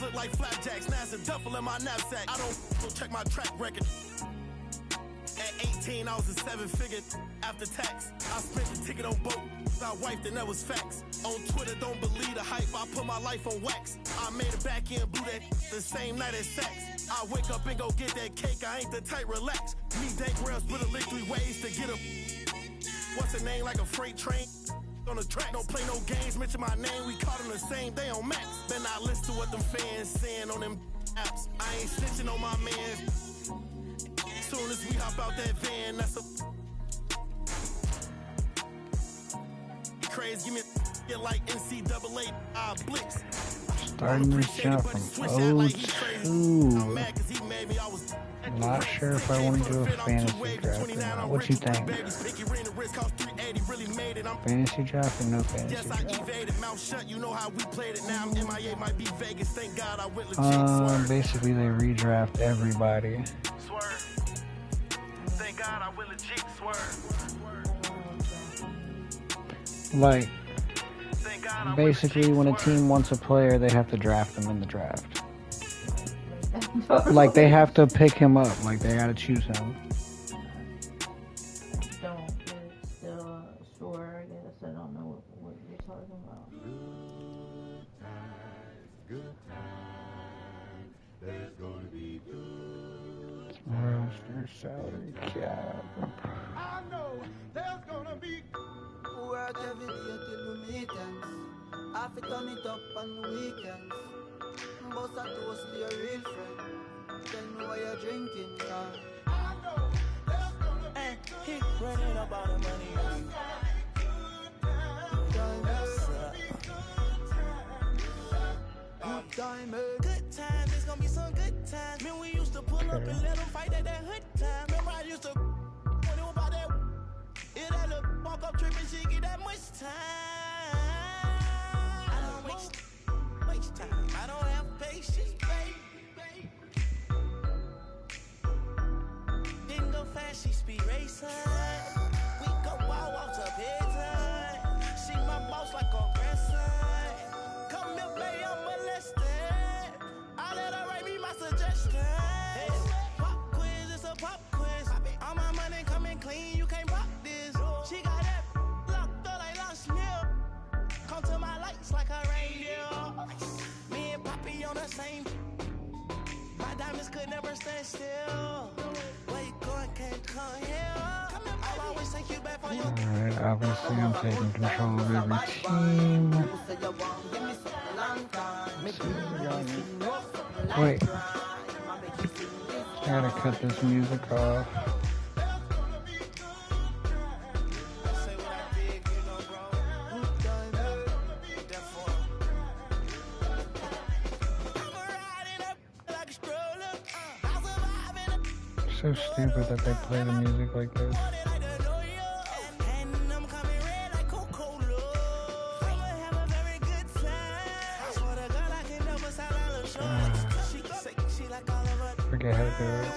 look like flapjacks. Now it's a duffel in my knapsack. I don't check my track record. At 18, I was a seven-figure after tax. I spent the ticket on boat. I wiped and that was facts. On Twitter, don't believe the hype. I put my life on wax. I made a back end, blew that the same night as sex. I wake up and go get that cake. I ain't the type, relax. Me, Dank Rails, split a lick 3 ways to get a. What's the name? Like a freight train on the track. Don't play no games. Mention my name. We caught on the same day on Max. Better not listen to what them fans saying on them apps. I ain't snitching on my man. Soon as we hop out that van, that's a crazy. Give me a like NCAA blitz. Starting this shot from 0-2. Not sure if I want to do a fantasy draft or not. What you think? Fantasy draft or no fantasy draft? Basically they redraft everybody. Like, basically when a team wants a player, they have to draft them in the draft. Like, they have to pick him up. Like, they gotta choose him. Still sure, I guess. I don't know what you're talking about. Roster salary cap. I know there's gonna be work every day till we meet ends. I fi turn it up on the weekends. Boss a toast to your real friend. Tell me why you're drinking, yeah. I know there's gonna be keep running up all the money. Good times, it's gonna be some good times. Man, we used to pull up and let them fight at that hood time. Remember I used to when it was about that. It that little walk up tripping, she get that much time. I don't waste time. I don't have patience, baby. Didn't go fast, she speed racing. We go wild out to bedtime. She my boss like a grandson. Come here, baby, I'm molested. I let her write me my suggestion. Hey, pop quiz, it's a pop quiz. All my money coming clean, you can't rock this. She got that locked up like Lost Mill. Come to my lights like a reindeer. Me and Poppy on the same. My diamonds could never stand still. Where you going, can't come here. I'll always take you back for your. Alright, obviously I'm taking control of every team. Wait. I gotta cut this music off. So stupid that they play the music like this. Forget how to do it.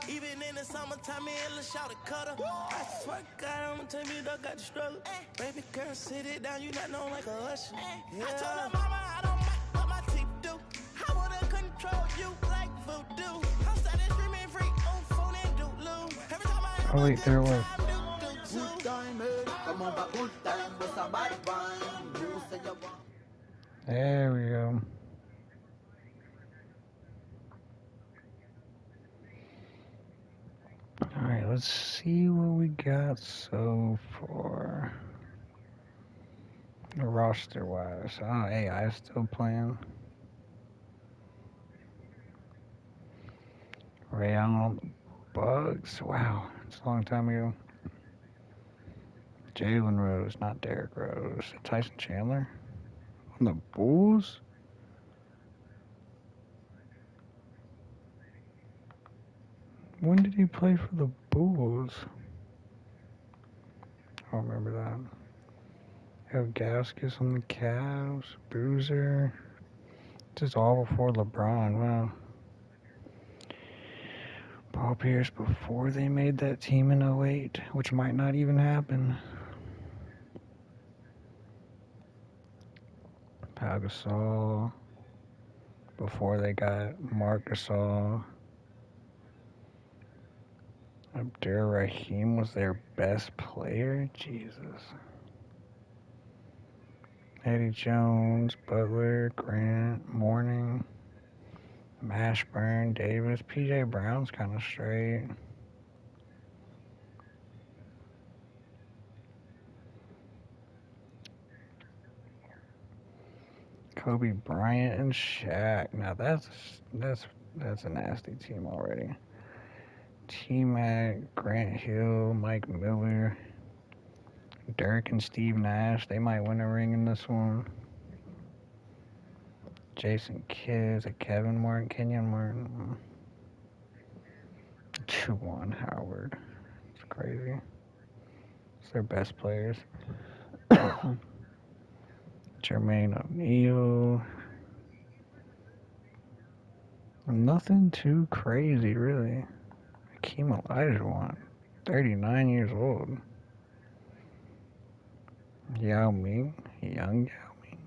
Even in the summertime, it'll shout a cutter. I swear to God, I'ma tell you, dog got the struggle. Baby girl, sit it down, you not known like a usher. Yeah. I told her, mama, I don't mind what my teeth do. I wanna control you like voodoo. I'm starting screaming free on phone and doodloo. Every time I Oh wait, there it was. There we go. Alright, let's see what we got so far. Roster wise. Oh, AI is still playing. Ray Allen Bugs. Wow, it's a long time ago. Jalen Rose, not Derrick Rose. Tyson Chandler on the Bulls? When did he play for the Bulls? I don't remember that. Gaskis on the Cavs. Boozer. This is all before LeBron. Wow. Paul Pierce before they made that team in 08, which might not even happen. Pau Gasol. Before they got Marc Gasol. Abdur Rahim was their best player? Jesus. Eddie Jones, Butler, Grant, Mourning, Mashburn, Davis. P.J. Brown's kind of straight. Kobe Bryant and Shaq. Now that's a nasty team already. T-Mac, Grant Hill, Mike Miller, Dirk and Steve Nash. They might win a ring in this one. Jason Kidd, Kevin Martin, Kenyon Martin. Juwan Howard. It's crazy. It's their best players. Jermaine O'Neal. Nothing too crazy, really. Hakeem Olajuwon, 39 years old. Yao Ming, young Yao Ming.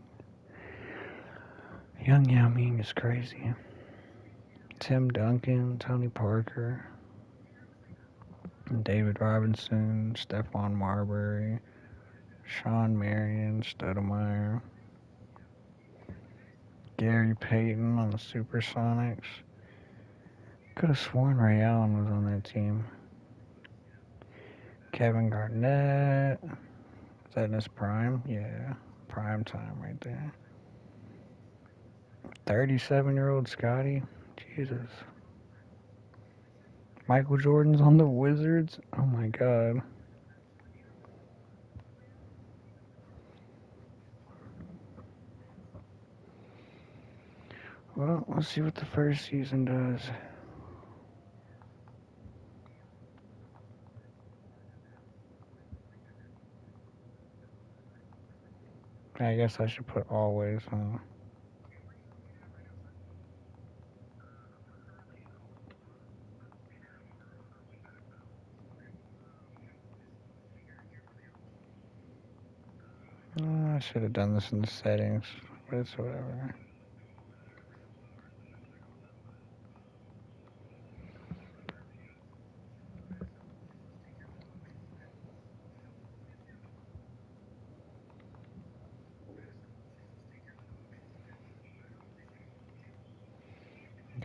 Young Yao Ming is crazy. Tim Duncan, Tony Parker, David Robinson, Stephon Marbury, Sean Marion, Stoudemire, Gary Payton on the Supersonics. Could have sworn Ray Allen was on that team. Kevin Garnett. Is that in his prime? Yeah, prime time right there. 37-year-old Scotty. Jesus. Michael Jordan's on the Wizards. Oh my God. Well, let's see what the first season does. I guess I should put always, huh? I should have done this in the settings, but it's whatever.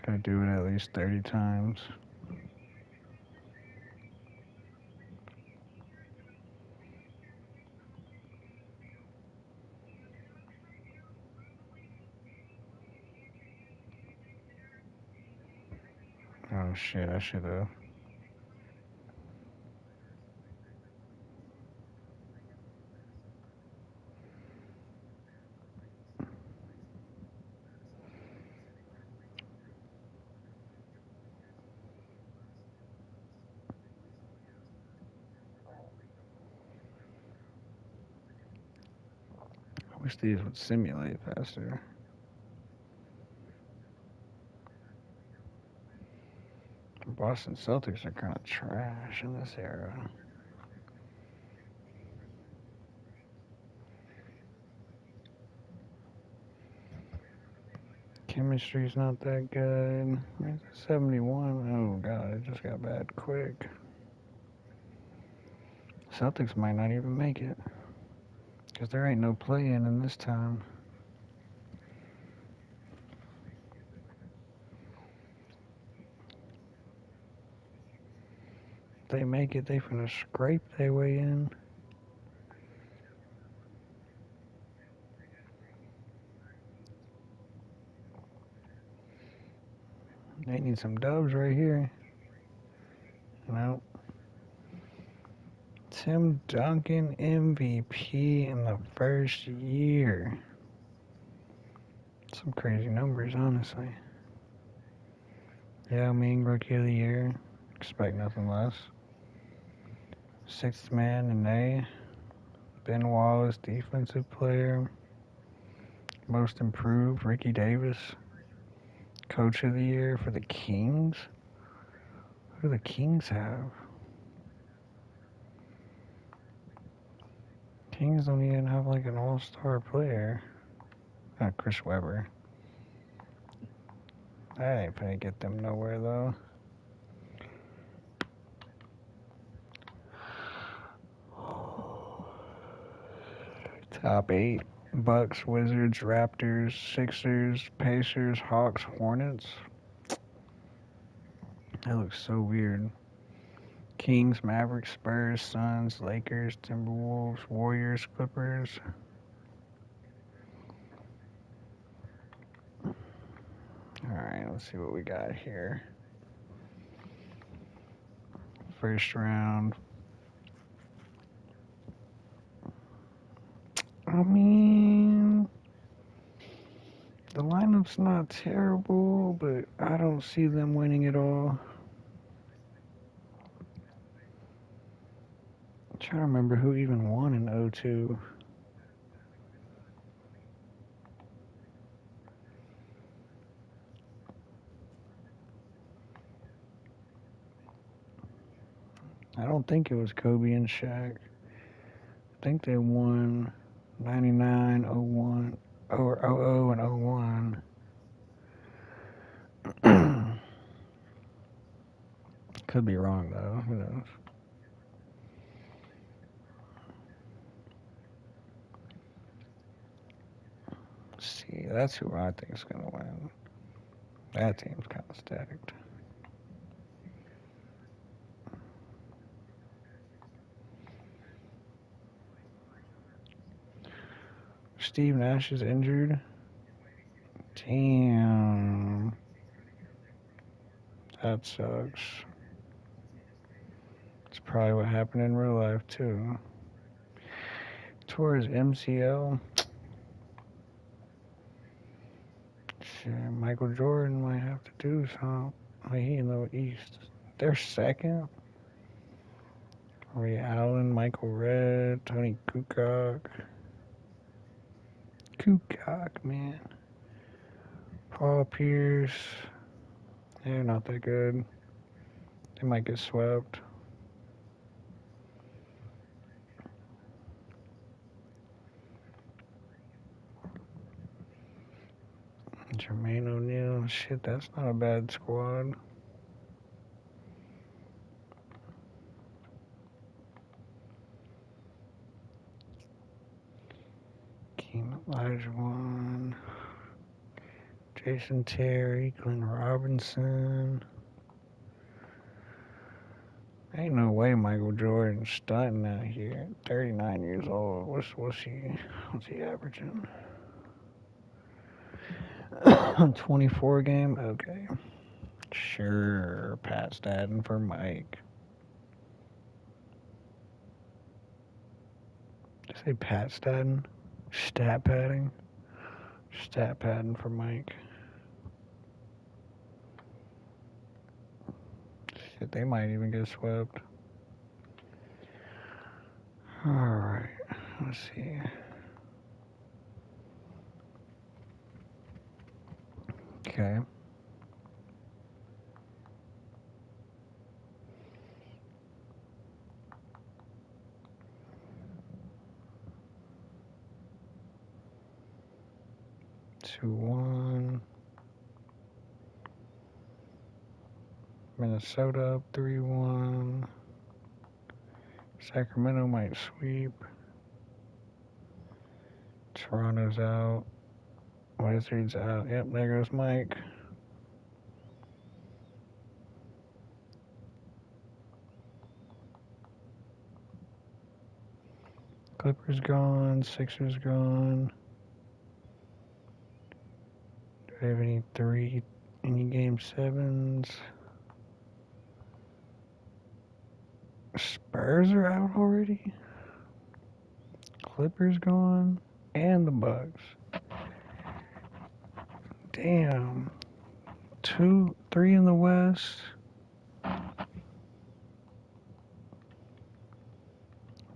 Gotta do it at least 30 times. Oh shit, I should have. I wish these would simulate faster. Boston Celtics are kind of trash in this era. Chemistry's not that good. 71. Oh god, it just got bad quick. Celtics might not even make it. Because there ain't no play-in in this time. If they make it, they finna scrape their way in. They need some dubs right here. Nope. Tim Duncan MVP in the first year. Some crazy numbers, honestly. Yao Ming, Rookie of the Year. Expect nothing less. Sixth man in A. Ben Wallace, Defensive Player. Most Improved, Ricky Davis. Coach of the Year for the Kings. Who do the Kings have? Kings don't even have like an all-star player. Chris Webber. I ain't gonna get them nowhere though. Top 8. Bucks, Wizards, Raptors, Sixers, Pacers, Hawks, Hornets. That looks so weird. Kings, Mavericks, Spurs, Suns, Lakers, Timberwolves, Warriors, Clippers. Alright, let's see what we got here. First round. I mean, the lineup's not terrible, but I don't see them winning it all. I'm trying to remember who even won in 02. I don't think it was Kobe and Shaq. I think they won 99, 01, or 00 and 01. Could be wrong though. Who knows? Let's see, that's who I think is gonna win. That team's kind of stacked. Steve Nash is injured. Damn. That sucks. It's probably what happened in real life too. Tore his MCL. Shit, Michael Jordan might have to do something. He in the East. They're second. Ray Allen, Michael Redd, Tony Kukoc. Kukoc, man. Paul Pierce. They're not that good. They might get swept. Jermaine O'Neal. Shit, that's not a bad squad. Keem Olajuwon. Jason Terry. Glenn Robinson. Ain't no way Michael Jordan's stunting out here. 39 years old. What's he averaging? 24 game? Okay. Sure. Pat Stadden for Mike. Did I say Pat Stadden? Stat padding? Stat padding for Mike. Shit, they might even get swept. Alright. Let's see. Okay. Two, 1. Minnesota up 3-1. Sacramento might sweep. Toronto's out. Wizards out. Yep, there goes Mike. Clippers gone. Sixers gone. Do we have any game 7s? Spurs are out already? Clippers gone. And the Bucks. Damn. 2, 3 in the West.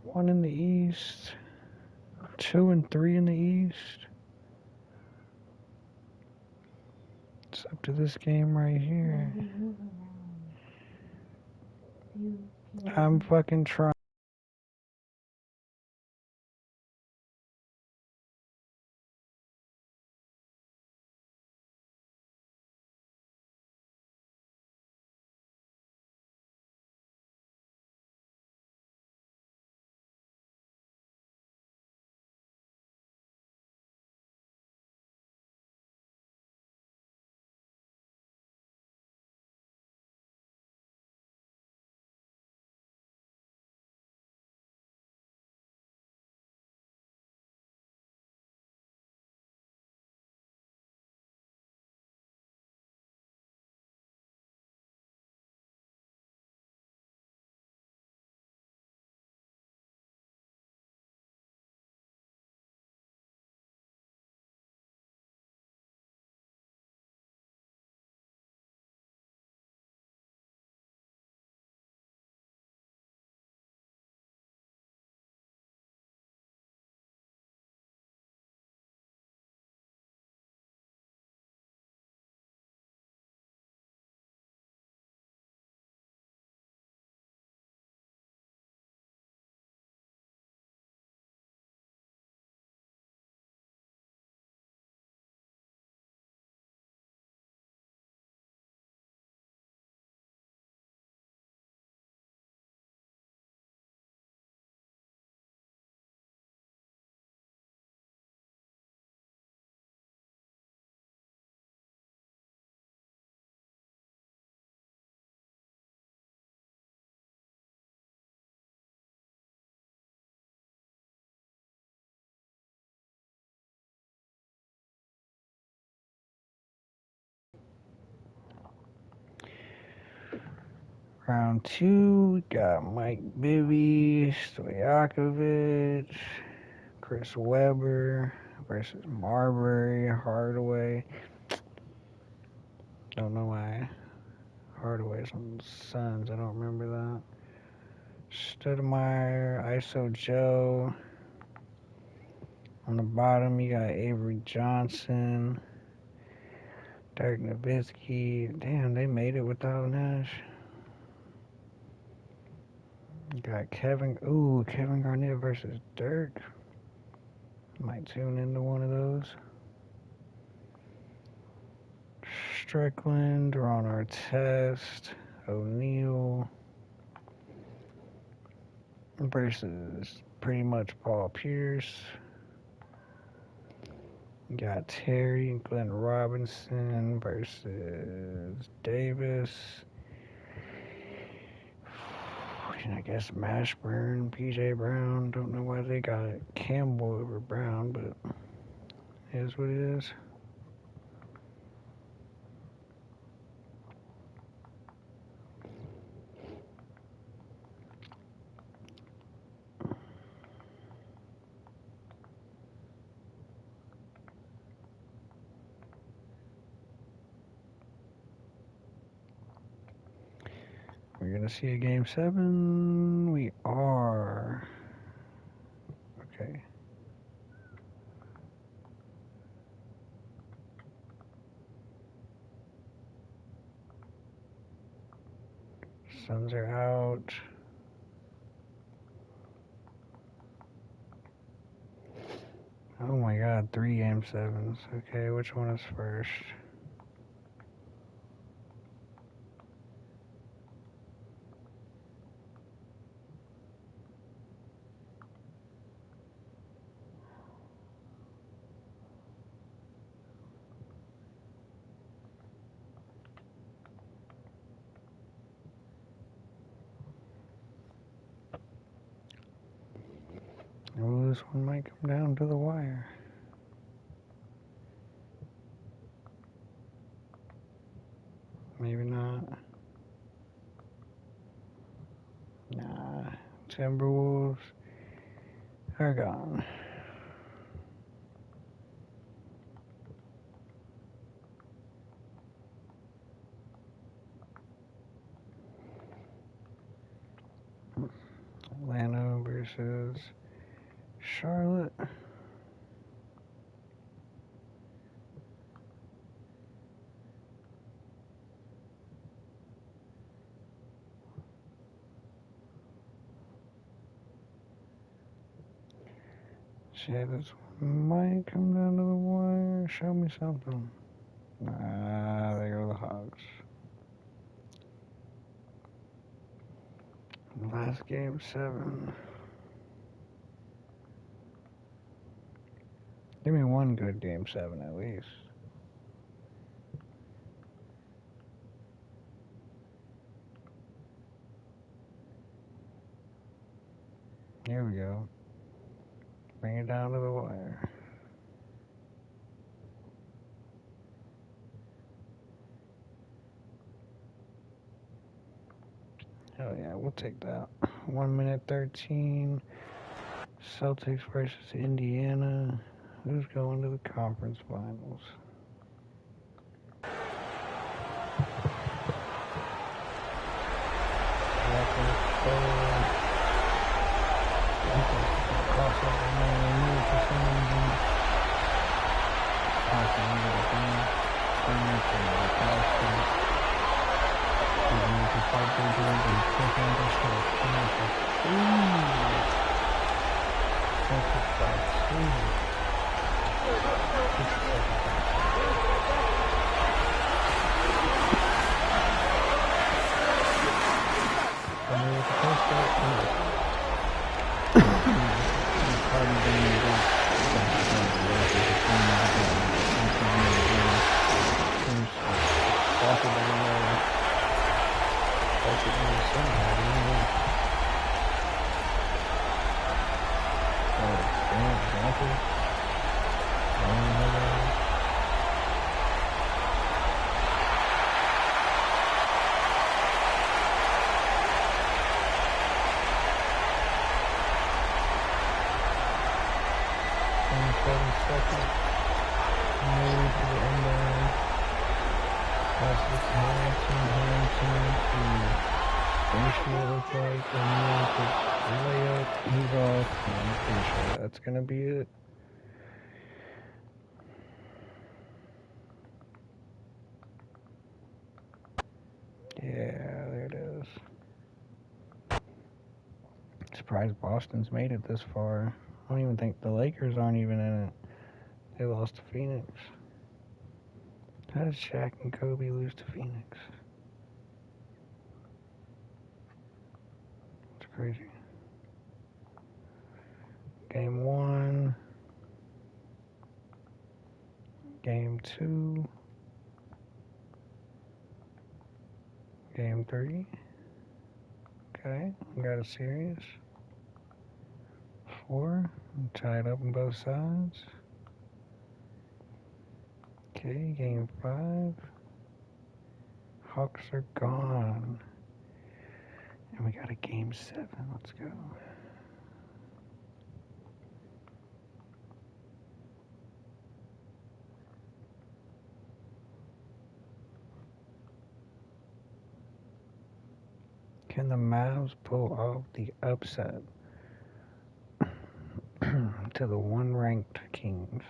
1 in the East. 2 and 3 in the East. It's up to this game right here. I'm fucking trying. Round 2, we got Mike Bibby, Stojakovic, Chris Webber versus Marbury, Hardaway. Don't know why Hardaway's on the Suns. I don't remember that. Stoudemire, ISO Joe. On the bottom, you got Avery Johnson, Dirk Nowitzki. Damn, they made it without Nash. You got Kevin Garnett versus Dirk. Might tune into one of those. Strickland, Ron Artest, O'Neal versus pretty much Paul Pierce. You got Terry and Glenn Robinson versus Davis. And I guess Mashburn, PJ Brown. Don't know why they got Campbell over Brown, but it is what it is. We're going to see a Game 7. We are. Okay. Suns are out. Oh my god, 3 Game 7s. Okay, which one is first? Oh, this one might come down to the wire. Maybe not. Nah. Timberwolves are gone. Atlanta versus Charlotte. Shit, this might come down to the wire. Show me something. There go the Hawks. Last Game 7. Give me one good Game 7 at least. Here we go. Bring it down to the wire. Hell yeah, we'll take that. 1 minute 13. Celtics versus Indiana. Who's going to the conference finals? second. Move to the end line. Pass it to Harrington to finish it look like. And then layup. He's off. And I'm pretty sure that's going to be it. Yeah, there it is. Surprised Boston's made it this far. I don't even think the Lakers aren't even in it. They lost to Phoenix. How did Shaq and Kobe lose to Phoenix? It's crazy. Game 1. Game 2. Game 3. Okay, we got a series. 4. Tied up on both sides. Okay, game 5. Hawks are gone. And we got a game 7. Let's go. Can the Mavs pull off the upset to the one-ranked Kings?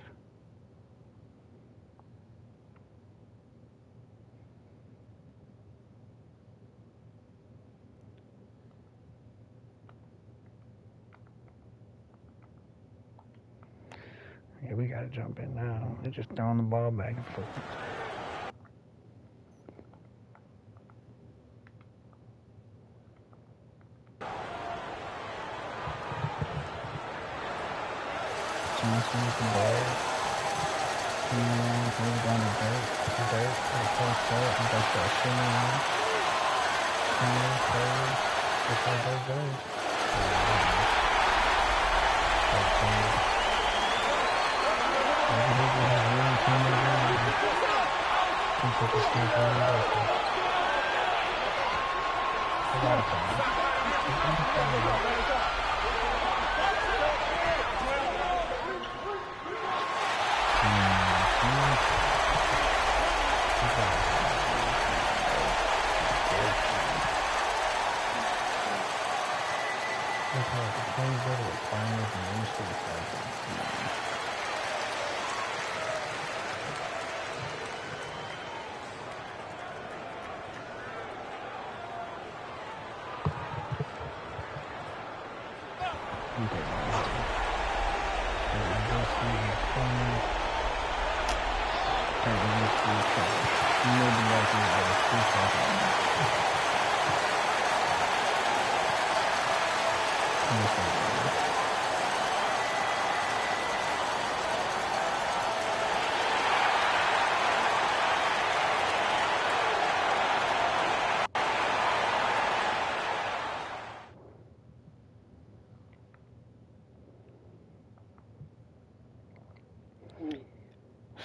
Yeah, we gotta jump in now. They're just throwing the ball back and forth. Johnson with the ball. Coming around, throws down to Dirk. Dirk for the post up and does that shimmy on. Coming forward. Just like those guys.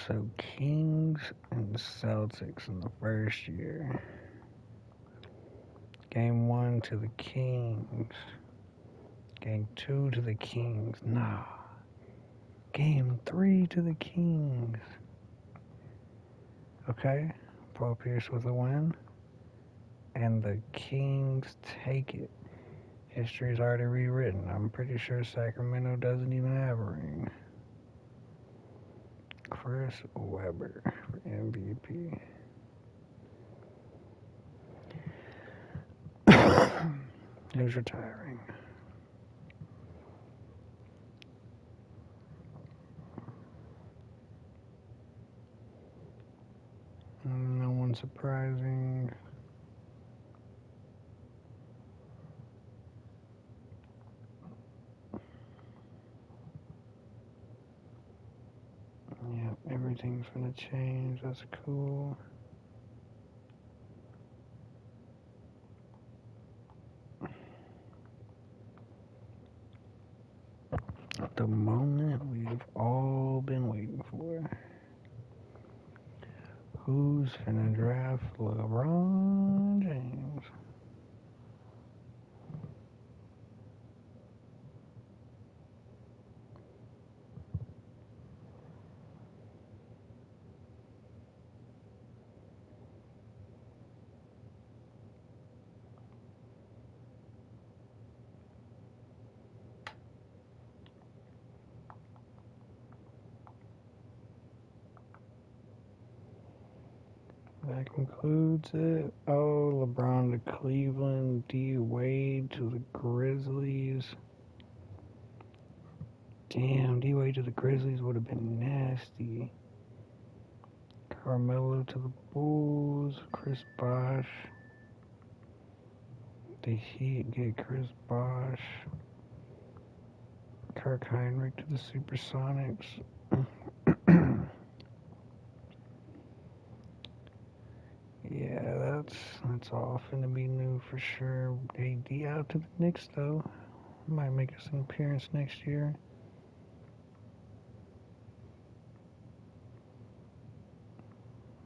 So Kings and Celtics in the first year. Game 1 to the Kings. Game 2 to the Kings. Nah. Game 3 to the Kings. Okay. Paul Pierce with a win. And the Kings take it. History's already rewritten. I'm pretty sure Sacramento doesn't even have a ring. Chris Webber for MVP. Who's retiring? No one surprising. Yep, everything's gonna change. That's cool. The moment we've all been waiting for. Who's finna draft LeBron James? That concludes it. Oh, LeBron to Cleveland, D Wade to the Grizzlies. Damn, D Wade to the Grizzlies would have been nasty. Carmelo to the Bulls, Chris Bosh. The Heat get Chris Bosh. Kirk Heinrich to the Supersonics. Yeah, that's all finna be new for sure. AD out to the Knicks though. Might make us an appearance next year.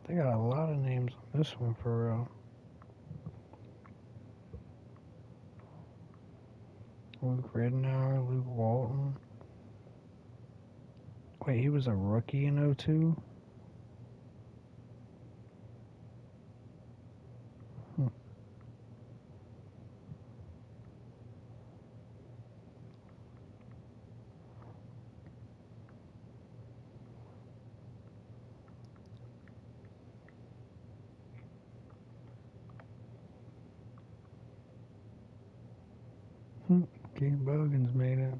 They got a lot of names on this one for real. Luke Ridnour, Luke Walton. Wait, he was a rookie in 02? Keith Bogans made it.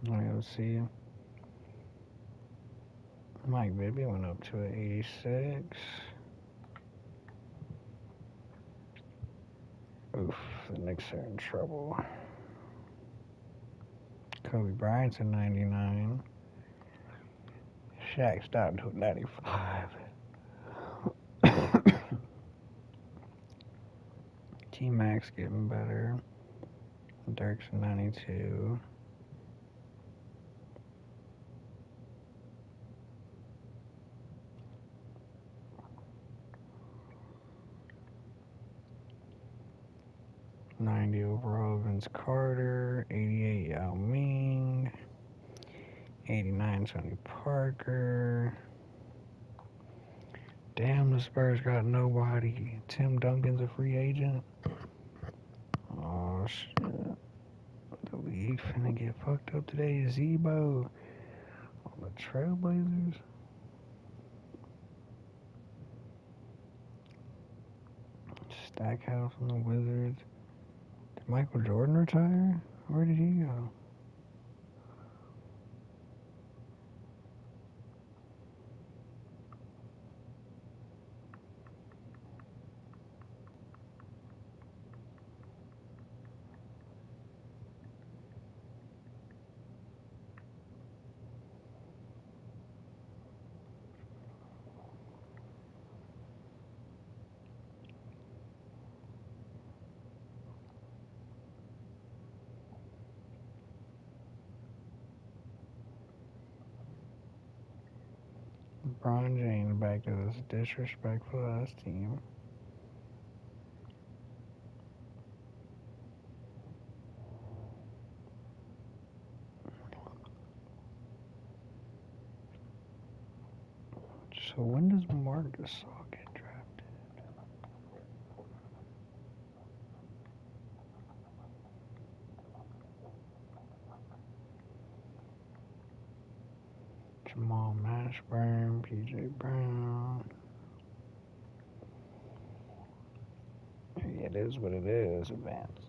Let's see. Mike Bibby went up to an 86. Oof, the Knicks are in trouble. Kobe Bryant's a 99. Shaq's down to a 95. T-Mac's getting better. Dirk's a 92. '90 overall Vince Carter. 88 Yao Ming. 89 Tony Parker. Damn, the Spurs got nobody. Tim Duncan's a free agent. Oh shit. The league finna get fucked up today. Zebo on the Trailblazers. Stackhouse on the Wizards. Did Michael Jordan retire? Where did he go? LeBron James back to this disrespectful ass team. So when does Marc Gasol get drafted? Jamal Mashburn, PJ Brown. It is what it is, Advance.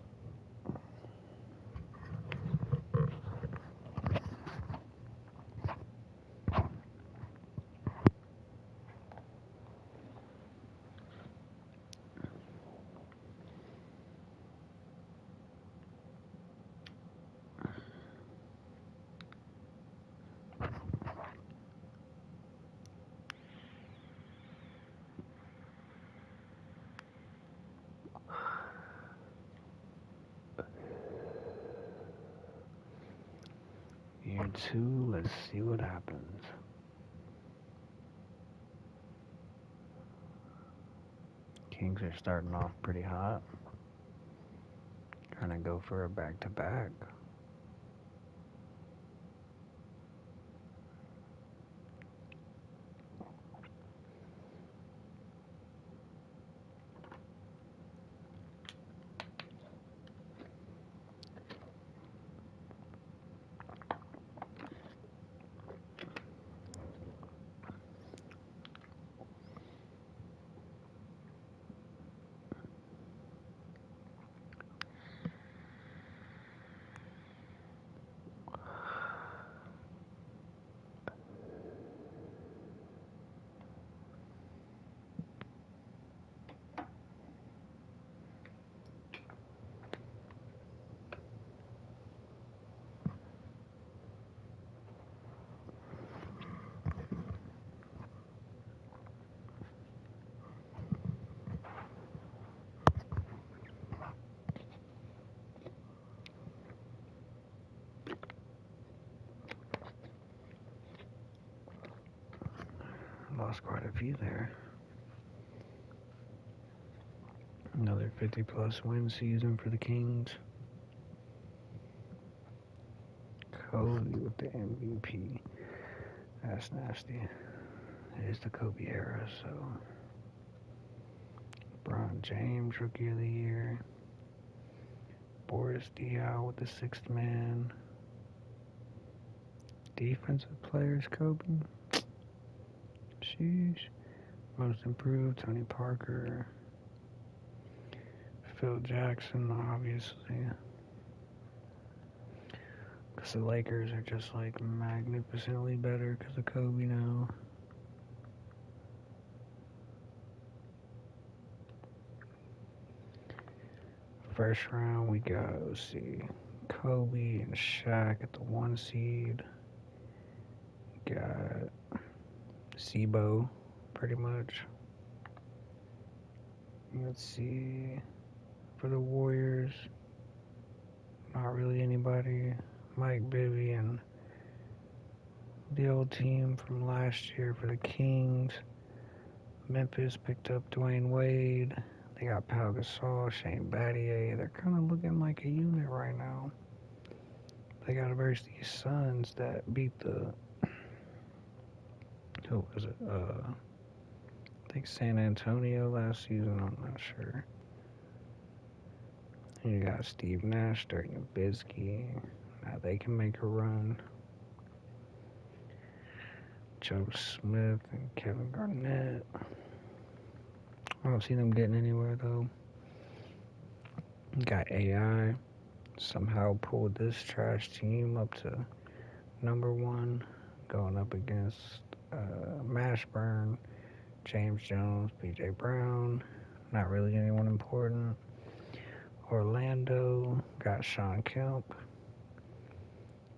Year 2, let's see what happens. Kings are starting off pretty hot. Trying to go for a back-to-back. lost quite a few there. Another 50-plus win season for the Kings. Kobe with the MVP. That's nasty. It is the Kobe era, so. LeBron James, Rookie of the Year. Boris Diaw with the sixth man. Defensive players, Kobe. Sheesh. Most improved, Tony Parker. Phil Jackson, obviously. Because the Lakers are just like magnificently better because of Kobe now. First round, we got, let's see, Kobe and Shaq at the 1 seed. Got Sibo, pretty much. Let's see, for the Warriors, not really anybody. Mike Bibby and the old team from last year for the Kings. Memphis picked up Dwayne Wade. They got Pau Gasol, Shane Battier. They're kind of looking like a unit right now. They got to verse these Suns that beat the, who was it? I think San Antonio last season. I'm not sure. And you got Steve Nash, Dirk Nowitzki. Now they can make a run. Joe Smith and Kevin Garnett. I don't see them getting anywhere though. Got AI. Somehow pulled this trash team up to #1, going up against Mashburn, James Jones, B.J. Brown. Not really anyone important. Orlando got Sean Kemp,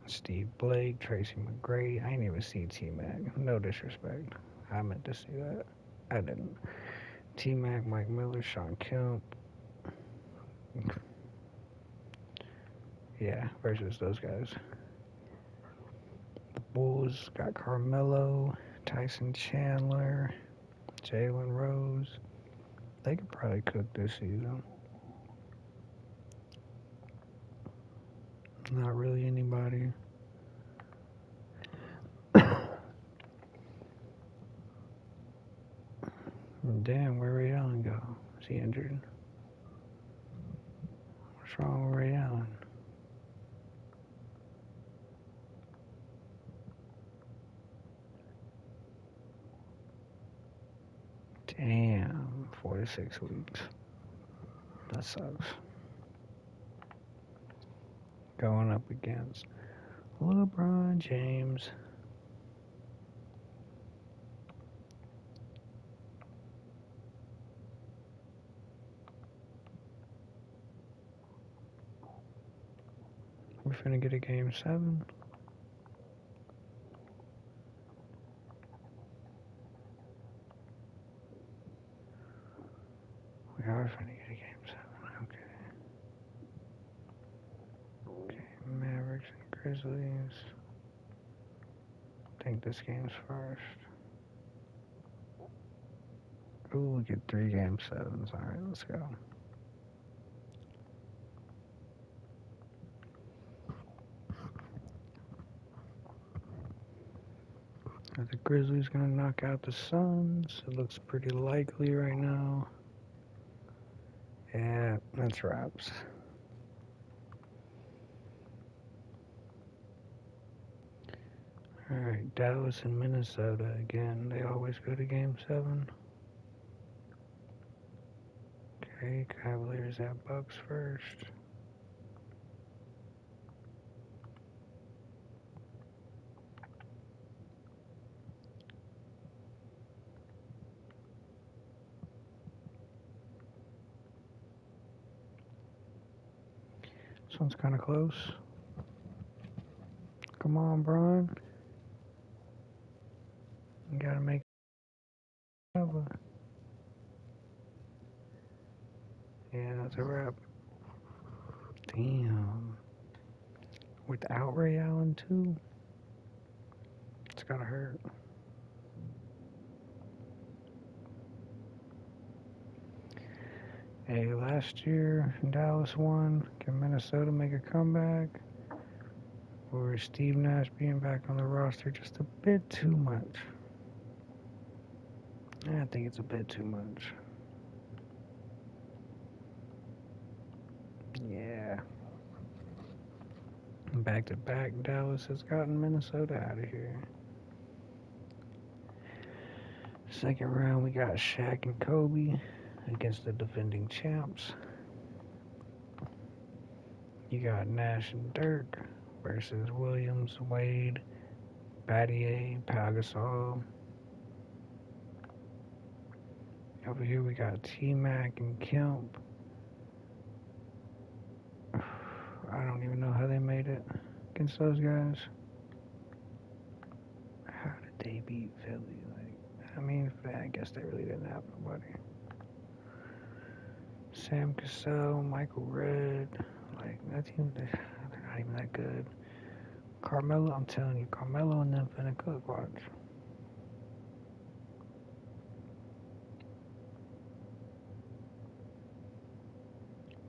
Steve Blake, Tracy McGrady. I ain't even see T-Mac. No disrespect. I meant to see that. I didn't. T-Mac, Mike Miller, Sean Kemp. Yeah, versus those guys. The Bulls got Carmelo, Tyson Chandler, Jalen Rose. They could probably cook this season. Not really anybody. Damn, where Ray Allen go? Is he injured? What's wrong with Ray Allen? Damn, 4 to 6 weeks. That sucks. Going up against LeBron James. We're finna get a game 7. We are finna get a game 7. Okay, Mavericks and Grizzlies. I think this game's first. Ooh, we get 3 game 7s. Alright, let's go. Are the Grizzlies gonna knock out the Suns? It looks pretty likely right now. Yeah, that's wraps. Alright, Dallas and Minnesota again. They always go to game 7. Okay, Cavaliers at Bucks first. This one's kind of close. Come on, Bron. You gotta make it over. Yeah, that's a wrap. Damn. Without Ray Allen, too? It's gotta hurt. Hey, last year Dallas won. Can Minnesota make a comeback? Or is Steve Nash being back on the roster just a bit too much? I think it's a bit too much. Yeah. Back to back, Dallas has gotten Minnesota out of here. Second round, we got Shaq and Kobe against the defending champs. You got Nash and Dirk versus Williams, Wade, Battier, Pau Gasol. Over here we got T-Mac and Kemp. I don't even know how they made it against those guys. How did they beat Philly? I guess they really didn't have nobody. Sam Cassell, Michael Redd, that team, they're not even that good. Carmelo, I'm telling you, Carmelo and them finna cook, watch.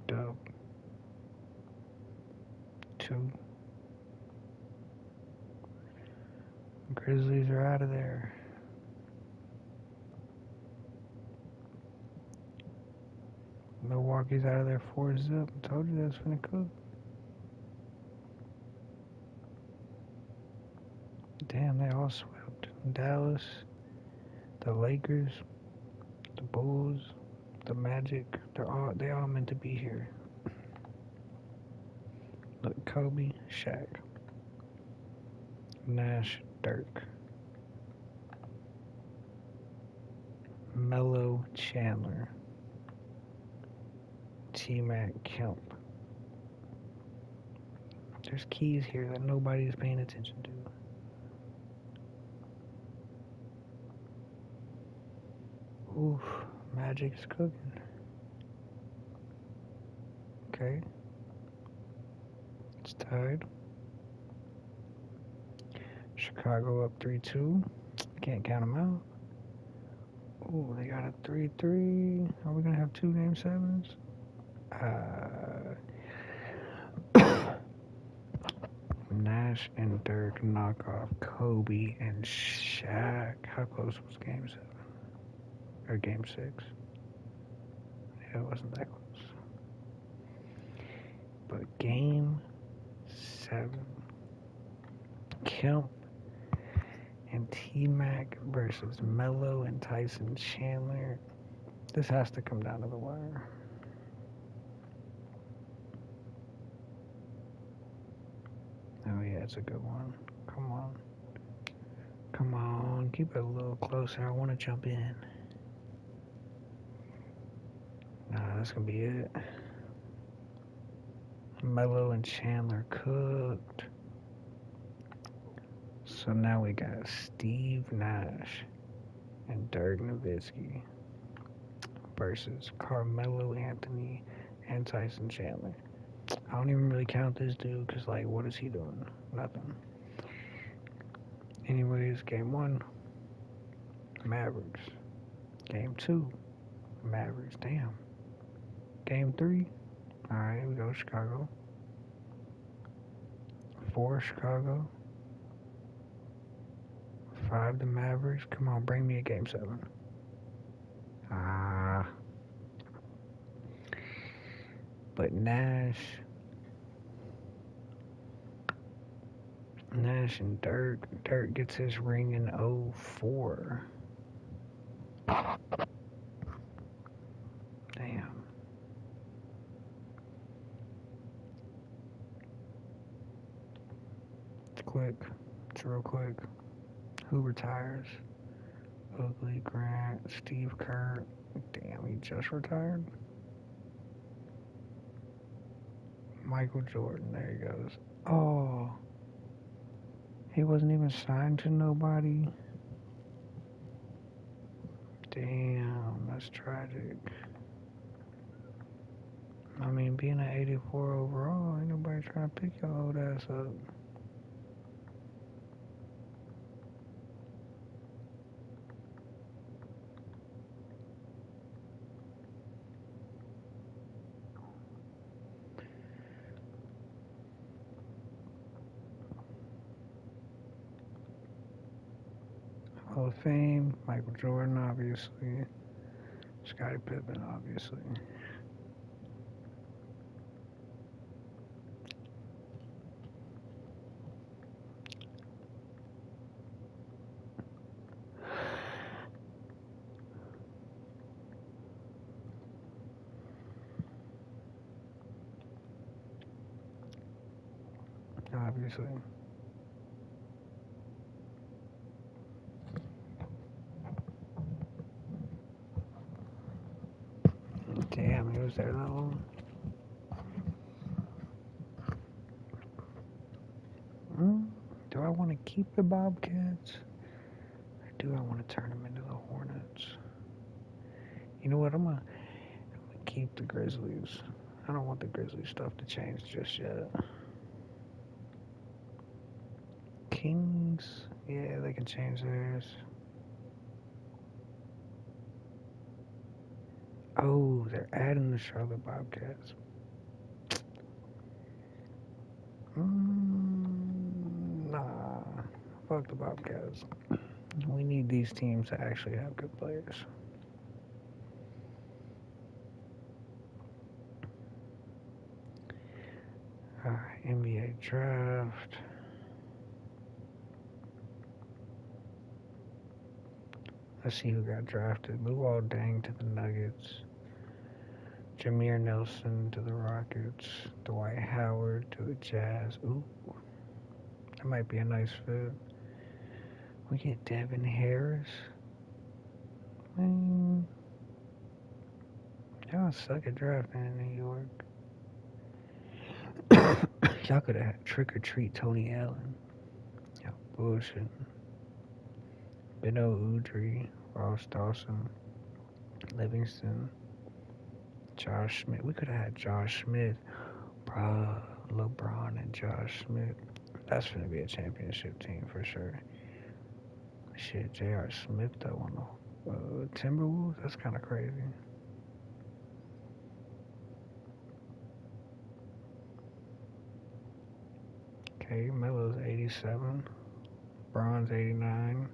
Dub. 2. Grizzlies are out of there. Milwaukee's out of there 4-0. I told you that's finna cook. Damn, they all swept. Dallas, the Lakers, the Bulls, the Magic. They all meant to be here. Look, Kobe, Shaq, Nash, Dirk, Melo, Chandler, T-Mac, Kemp. There's keys here that nobody's paying attention to. Oof, Magic's cooking. Okay. It's tied. Chicago up 3-2. Can't count them out. Ooh, they got a 3-3. Are we gonna have 2 game 7s? Nash and Dirk knock off Kobe and Shaq. How close was game 7? Or game 6? Yeah, it wasn't that close. But game 7, Kemp and T-Mac versus Melo and Tyson Chandler. This has to come down to the wire. Oh yeah, it's a good one. Come on. Come on, keep it a little closer. I want to jump in. Nah, that's gonna be it. Melo and Chandler cooked. So now we got Steve Nash and Dirk Nowitzki versus Carmelo Anthony and Tyson Chandler. I don't even really count this dude because, what is he doing? Nothing. Anyways, game 1, Mavericks. Game 2, Mavericks. Damn. Game 3, alright, here we go, Chicago. 4, Chicago. 5, the Mavericks. Come on, bring me a game 7. But Nash and Dirk gets his ring in 04. Damn. It's real quick. Who retires? Oakley, Grant, Steve Kerr. Damn, he just retired. Michael Jordan, there he goes. Oh, he wasn't even signed to nobody. Damn, that's tragic. I mean, being an 84 overall, ain't nobody trying to pick your old ass up. Hall of Fame. Michael Jordan, obviously. Scottie Pippen, obviously. Obviously. Damn, he was there that long. Do I want to keep the Bobcats? Or do I want to turn them into the Hornets? You know what? I'm gonna keep the Grizzlies. I don't want the Grizzlies stuff to change just yet. Kings, yeah, they can change theirs. Oh, they're adding the Charlotte Bobcats. Nah, fuck the Bobcats. We need these teams to actually have good players. Alright, NBA draft. Let's see who got drafted. Luol Deng to the Nuggets. Jameer Nelson to the Rockets. Dwight Howard to the Jazz. Ooh, that might be a nice fit. We get Devin Harris. Y'all suck at drafting in New York. Y'all could have had Trick or Treat Tony Allen. Y'all bullshit. Beno Udrih, Ross Dawson, Livingston, Josh Smith. We could have had Josh Smith. Bruh, LeBron and Josh Smith. That's gonna be a championship team for sure. Shit, J.R. Smith though on the Timberwolves. That's kind of crazy. Okay, Melo's 87, Bron's 89,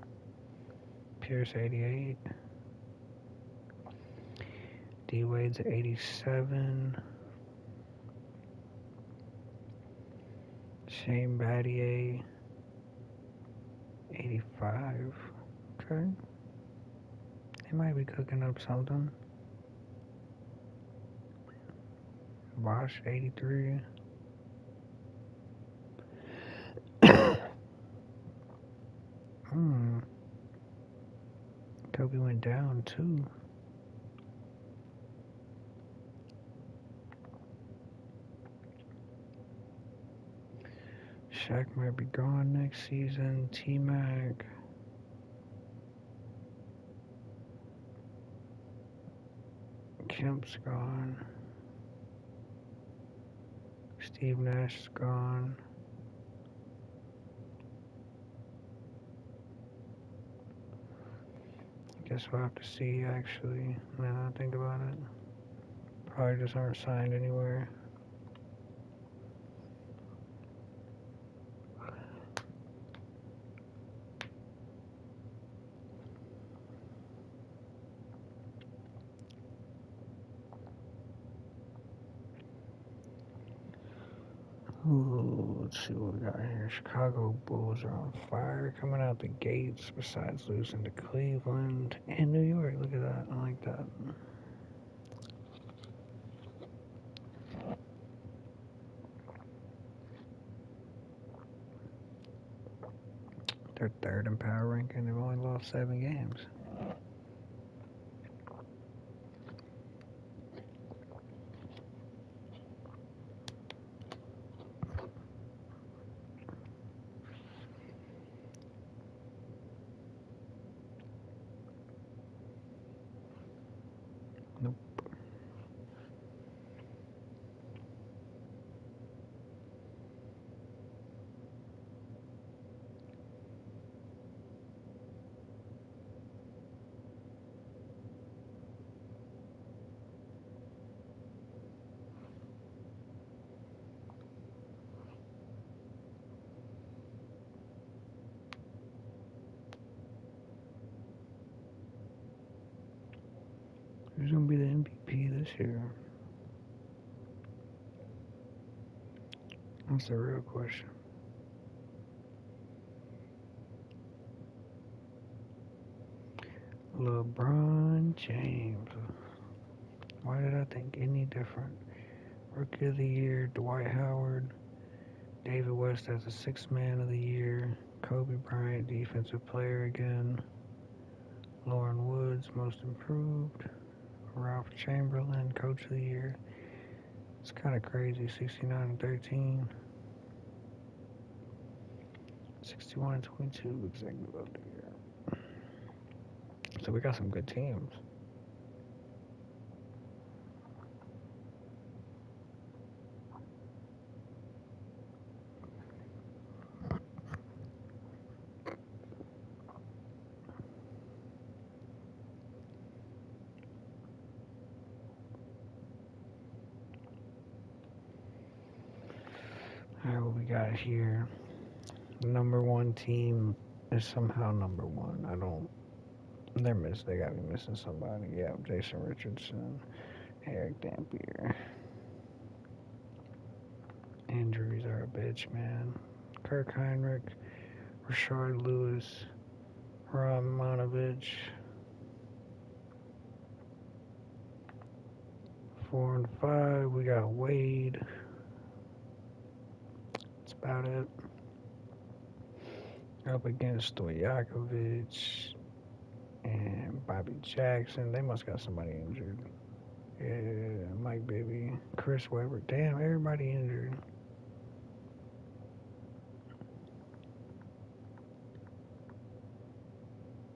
Pierce 88, D Wade's 87, Shane Battier 85. Okay, they might be cooking up something. Bosch 83. Kobe went down too. Shaq might be gone next season. T-Mac. Kemp's gone. Steve Nash is gone. Guess we'll have to see, actually, now that I think about it. Probably just aren't signed anywhere. Ooh, let's see what we got here. Chicago Bulls are on fire, coming out the gates, besides losing to Cleveland and New York. Look at that. I like that. They're third in power ranking. They've only lost 7 games. Nope. Who's gonna be the MVP this year? That's the real question. LeBron James. Why did I think any different? Rookie of the Year, Dwight Howard. David West as the sixth man of the year. Kobe Bryant, defensive player again. Lauren Woods, most improved. Ralph Chamberlain, coach of the year. It's kind of crazy, 69-13. 61-22, executive of the year. So we got some good teams. Alright, what we got here? Number one team is somehow number one. They gotta be missing somebody. Yeah, Jason Richardson, Eric Dampier. Injuries are a bitch, man. Kirk Heinrich, Rashard Lewis, Romanovich. 4 and 5, we got Wade. That's about it. Up against Stojakovic and Bobby Jackson. They must got somebody injured. Yeah, Mike Bibby, Chris Webber. Damn, everybody injured.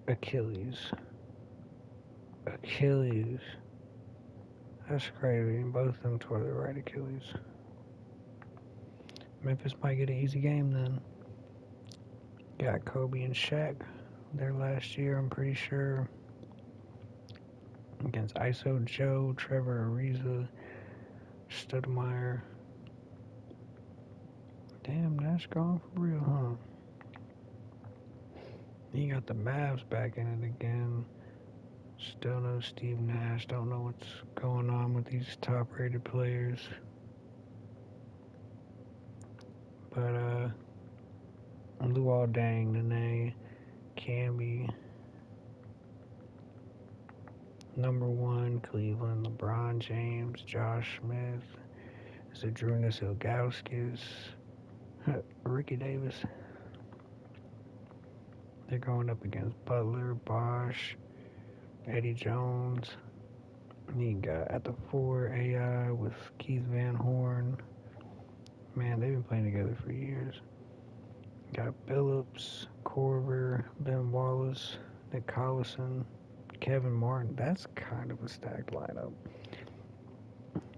Achilles. That's crazy. Both of them tore their right Achilles. Memphis might get an easy game then. Got Kobe and Shaq their last year, I'm pretty sure. Against ISO Joe, Trevor Ariza, Stoudemire. Damn, Nash gone for real, huh? You got the Mavs back in it again. Still no Steve Nash. Don't know what's going on with these top-rated players. But, Luol Deng, Nene, Camby. Number one, Cleveland, LeBron James, Josh Smith, Zydrunas Ilgauskas, Ricky Davis. They're going up against Butler, Bosch, Eddie Jones. You got at the 4 AI with Keith Van Horn. Man, they've been playing together for years. Got Billups, Korver, Ben Wallace, Nick Collison, Kevin Martin. That's kind of a stacked lineup.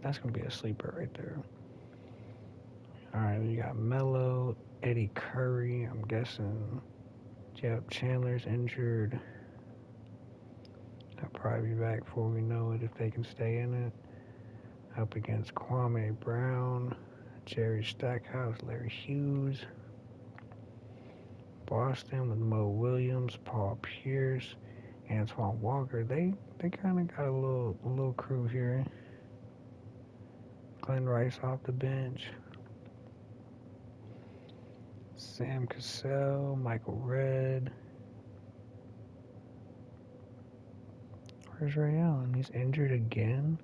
That's going to be a sleeper right there. Alright, we got Melo, Eddie Curry, I'm guessing. Yep, Chandler's injured. They'll probably be back before we know it if they can stay in it. Up against Kwame Brown, Jerry Stackhouse, Larry Hughes. Boston with Mo Williams, Paul Pierce, Antoine Walker. They kind of got a little crew here. Glenn Rice off the bench. Sam Cassell, Michael Redd. Where's Ray Allen? He's injured again?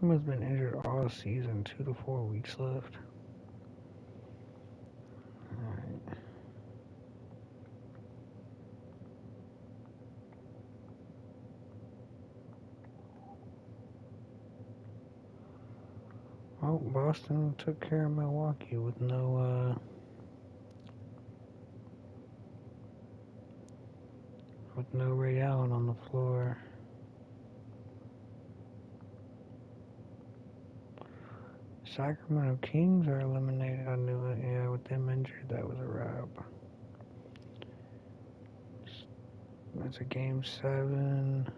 He must have been injured all season. 2 to 4 weeks left. Alright. Oh, Boston took care of Milwaukee with no Ray Allen on the floor. Sacramento Kings are eliminated. I knew it. Yeah, with them injured, that was a wrap. That's a game 7.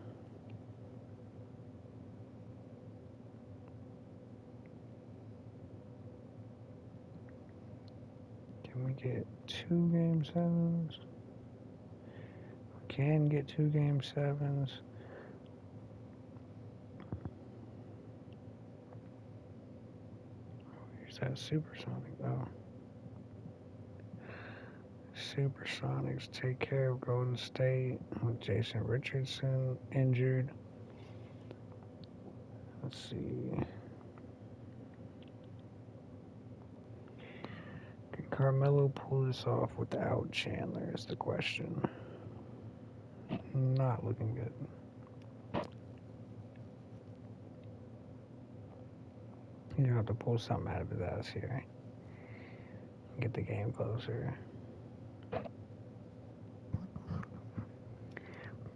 Can we get 2 game 7s? can get 2 game 7s. Where's that Supersonic though? Supersonics take care of Golden State with Jason Richardson injured. Let's see. Can Carmelo pull this off without Chandler is the question. Not looking good. He's gonna have to pull something out of his ass here. Get the game closer.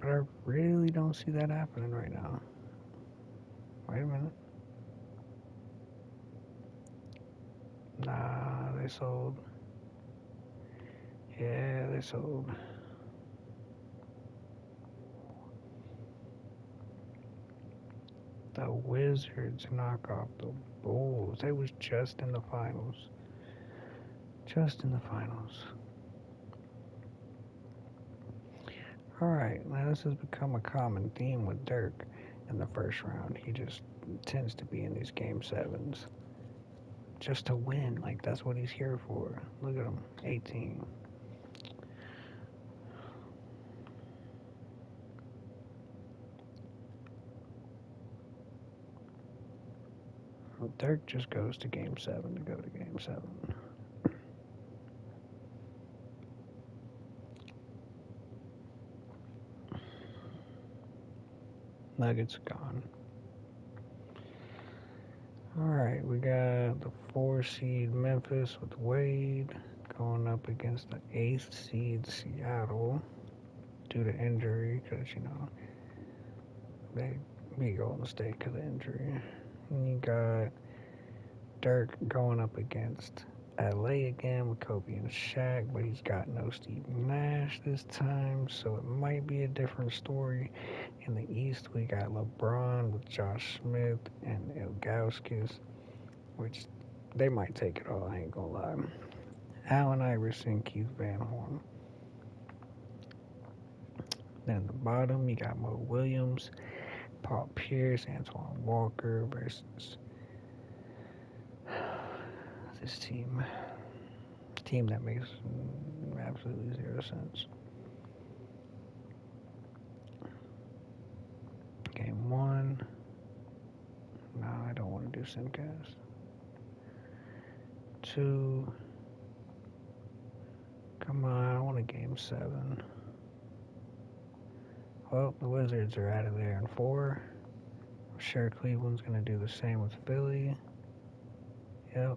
But I really don't see that happening right now. Wait a minute. Nah, they sold. Yeah, they sold. The Wizards knock off the Bulls. They was just in the finals. Just in the finals. Alright, now this has become a common theme with Dirk in the first round. He just tends to be in these game 7s. Just to win, like that's what he's here for. Look at him, 18. Dirk just goes to game 7 to go to game 7. Nuggets gone. Alright, we got the 4 seed Memphis with Wade going up against the 8th seed Seattle due to injury, because, you know, they beat Golden State because of injury. And you got Dirk going up against LA again with Kobe and Shaq, but he's got no Steve Nash this time, so it might be a different story. In the East, we got LeBron with Josh Smith and Ilgauskas, which they might take it all, I ain't gonna lie. Allen Iverson, Keith Van Horn. Then at the bottom, you got Mo Williams, Paul Pierce, Antoine Walker versus this team that makes absolutely zero sense. Game 1. No, I don't want to do Simcast. 2. Come on, I want a game 7. Well, the Wizards are out of there in 4. I'm sure Cleveland's going to do the same with Philly. Yep.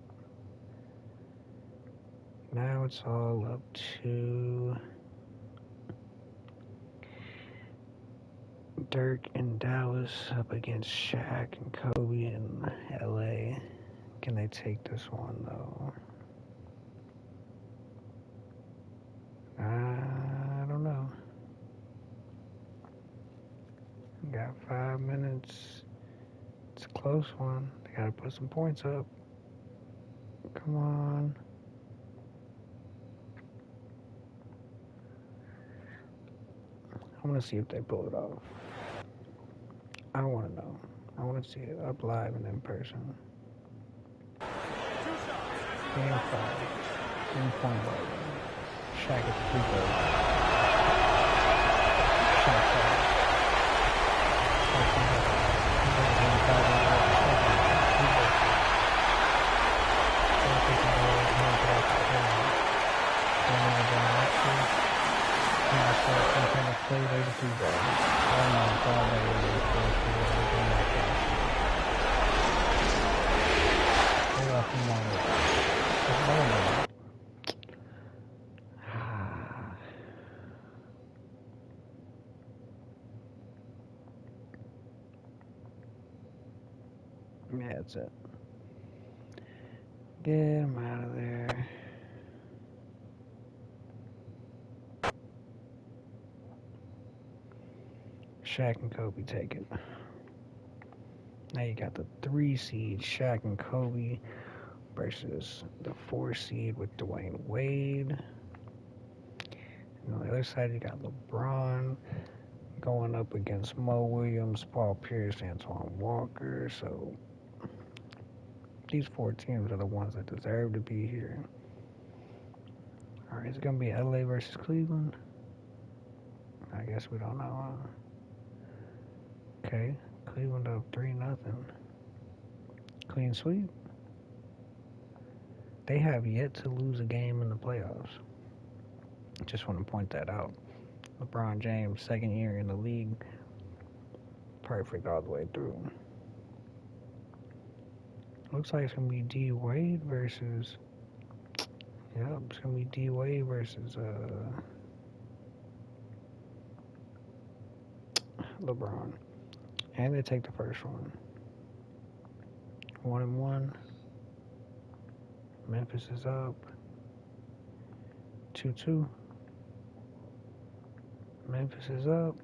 Now it's all up to Dirk in Dallas up against Shaq and Kobe in LA. Can they take this one, though? I don't know. We got 5 minutes. It's a close one. They gotta put some points up. Come on. I want to see if they pull it off. I want to know. I want to see it up live and in person. Game 5. Game point right. Shaq at the free throw. Shaq out. Play later free ball. Oh my God, that was the first they left him on it. Yeah, that's it. Get him out of there. Shaq and Kobe take it. Now you got the 3 seed Shaq and Kobe versus the 4 seed with Dwayne Wade. And the other side, you got LeBron going up against Mo Williams, Paul Pierce, Antoine Walker. So these 4 teams are the ones that deserve to be here. All right, it's gonna be LA versus Cleveland. I guess we don't know. Okay, Cleveland up 3-0. Clean sweep. They have yet to lose a game in the playoffs. Just want to point that out. LeBron James, second year in the league, perfect all the way through. Looks like it's gonna be D Wade versus. Yep, it's gonna be D Wade versus LeBron, and they take the first one. 1-1. Memphis is up. 2-2. Memphis is up.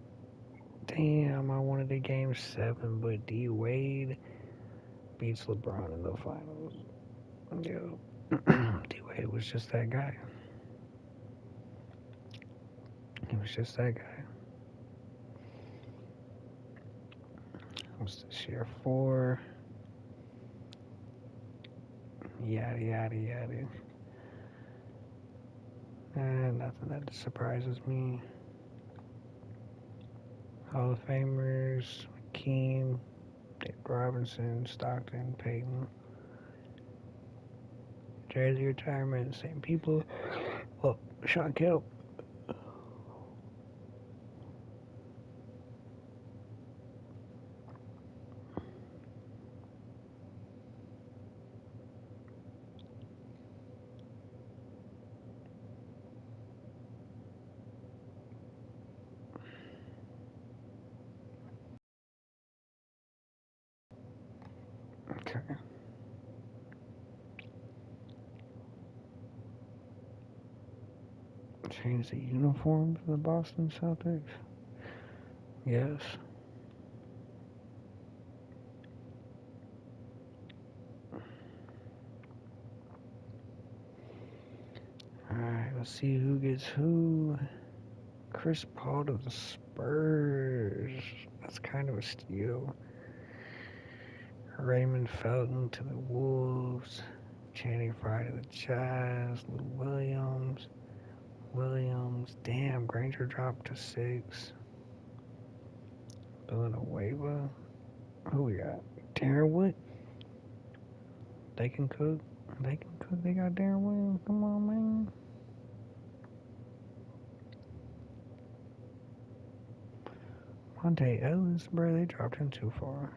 Damn, I wanted a game 7, but D Wade beats LeBron in the finals. Yep. D Wade was just that guy. He was just that guy. What's this year? 4. Yada, yada, yada. Nothing that surprises me. Hall of Famers, McKean, David Robinson, Stockton, Peyton. Jersey retirement, same people. Oh, Sean Kelp. Okay. Change the uniform for the Boston Celtics? Yes. Alright, let's see who gets who. Chris Paul to the Spurs. That's kind of a steal. Raymond Felton to the Wolves. Channing Frye to the Jazz. Lou Williams. Damn, Granger dropped to 6. Villanueva. Who we got? Darren Wood. They can cook. They got Darren Williams. Come on, man. Monte Ellis, bro, they dropped him too far.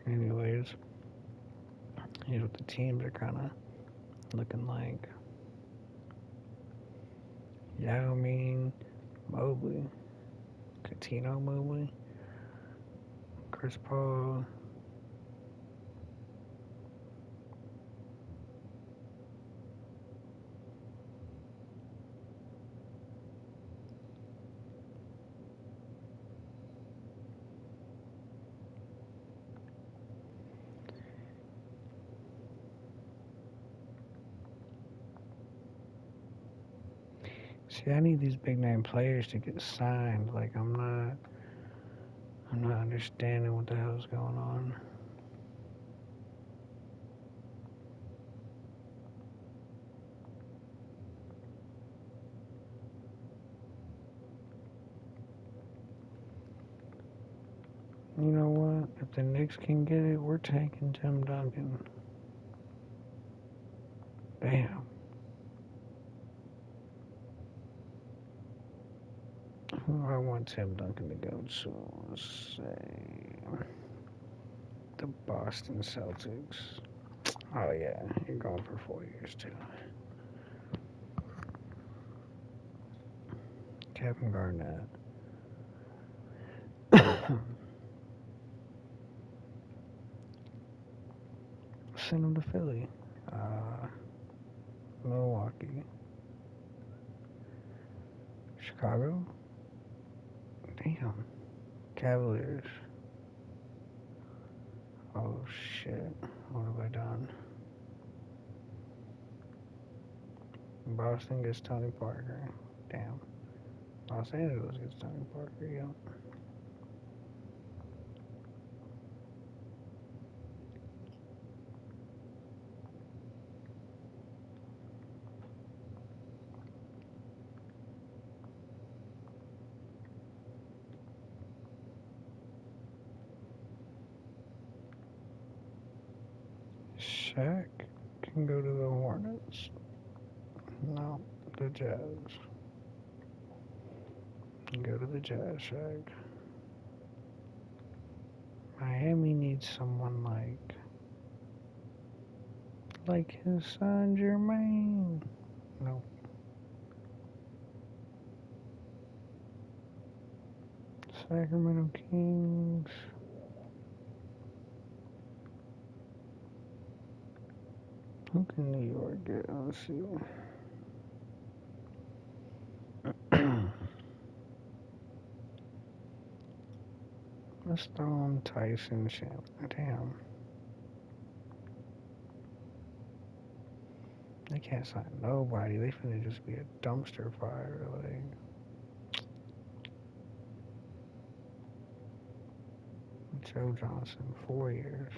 Anyways, here's what the teams are kind of looking like. Yao Ming, Mobley, Coutinho Mobley, Chris Paul, see, I need these big name players to get signed. Like, I'm not understanding what the hell's going on. You know what? If the Knicks can get it, we're taking Tim Duncan. Damn. Who I want Tim Duncan to go to? Let's say the Boston Celtics. Oh yeah, you're going for 4 years too. Kevin Garnett. Send him to Philly. Milwaukee. Chicago. Damn. Cavaliers. Oh shit. What have I done? Boston gets Tony Parker. Damn. Los Angeles gets Tony Parker, yeah. Shaq can go to the Hornets. No, the Jazz. Go to the Jazz, Shaq. Miami needs someone like his son Jermaine. No. Sacramento Kings. Who can New York get? Let's see. Let's throw him Tyson Chandler. Damn. They can't sign nobody. They finna just be a dumpster fire. Joe Johnson, 4 years.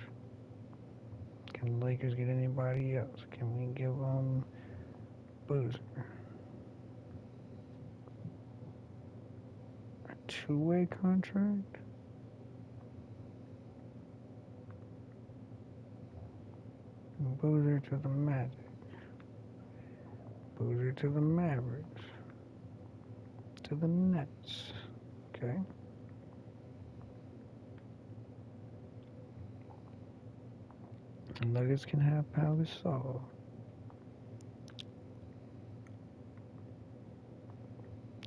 Can the Lakers get anybody else? Can we give them Boozer? A two-way contract? Boozer to the Magic. Boozer to the Mavericks. To the Nets. Okay. The Nuggets can have Pau Gasol.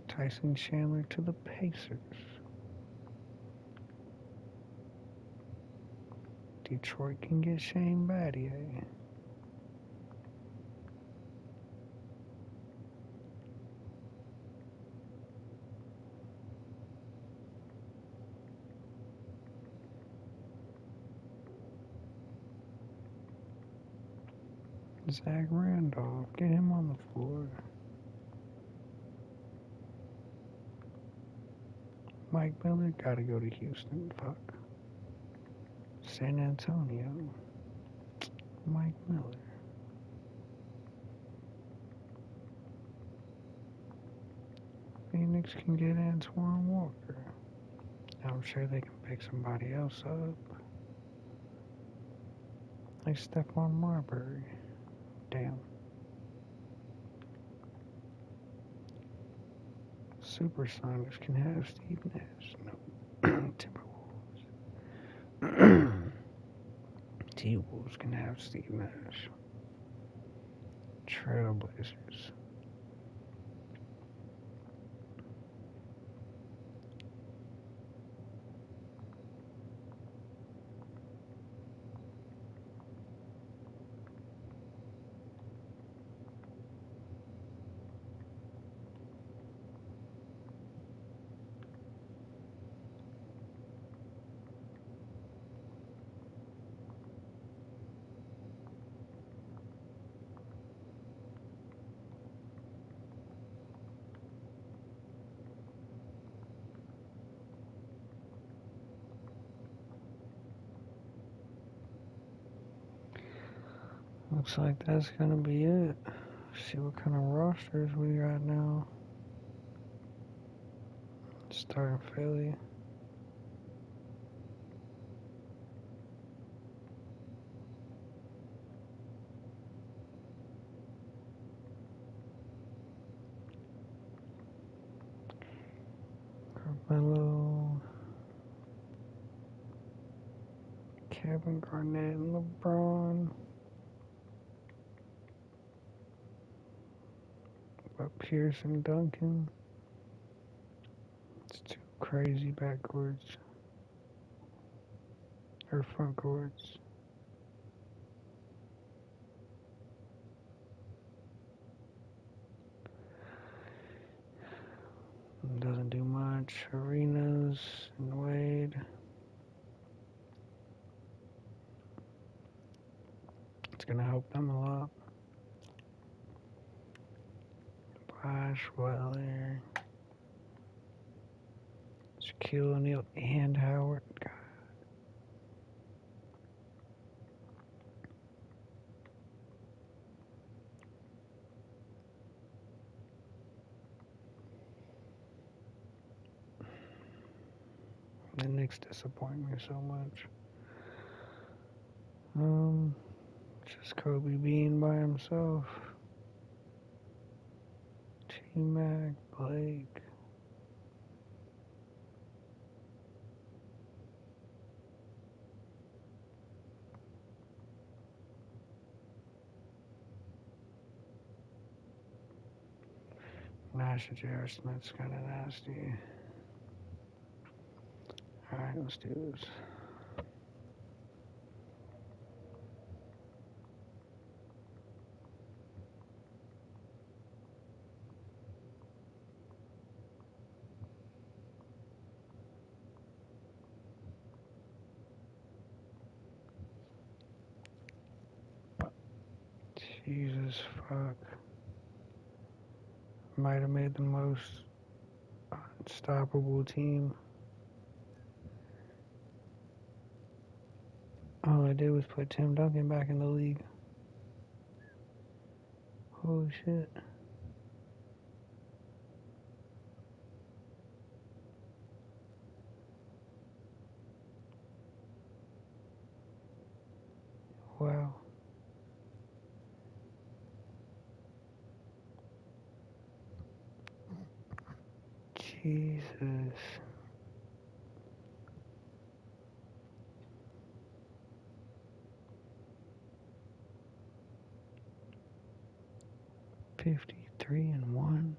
Tyson Chandler to the Pacers. Detroit can get Shane Battier. Zach Randolph, get him on the floor. Mike Miller gotta go to Houston. Fuck. San Antonio. Mike Miller. Phoenix can get Antoine Walker. I'm sure they can pick somebody else up. Like Stephon Marbury. Damn. Supersonics can have Steve Nash. No. Timberwolves. T-Wolves can have Steve Nash. Trailblazers. Looks like that's gonna be it. See what kind of rosters we got now. Starting Philly. Carmelo. Kevin Garnett and LeBron. But Pierce and Duncan. It's too crazy backwards. Or frontcourts. Doesn't do much. Arenas and Wade. It's gonna help them a lot. Ashwell, Shaquille O'Neal, and Howard. God. The Knicks disappoint me so much. Just Kobe Bean by himself. T-Mac, Blake. Nash and J.R. Smith's kind of nasty. Alright, let's do this. Jesus fuck. Might have made the most unstoppable team. All I did was put Tim Duncan back in the league. Holy shit. Wow. Jesus. $53-1.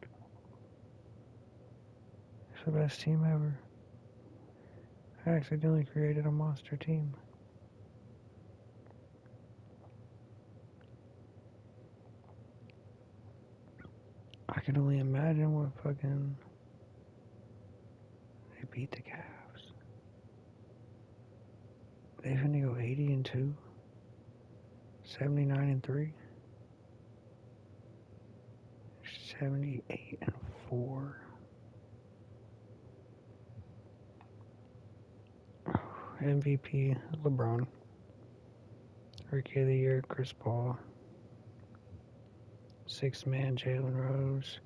It's the best team ever. I accidentally created a monster team. I can only imagine what fucking they beat the Cavs. They finna go 80-2, 79-3, 78-4. MVP LeBron. Rookie of the Year Chris Paul. Sixth man Jalen Rose.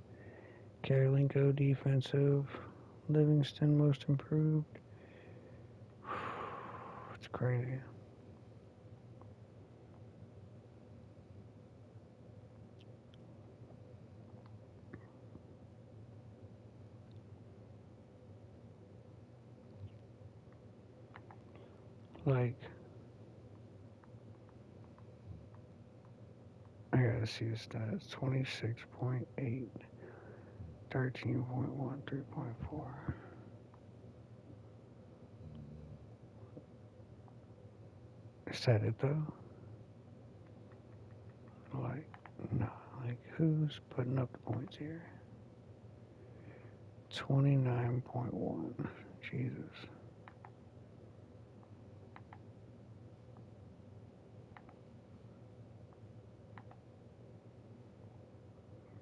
Karolinko defensive. Livingston most improved. It's crazy. Like, I gotta see the stats. 26.8, 13.1, 3.4. Is that it though? Like, no. Like, who's putting up the points here? 29.1. Jesus.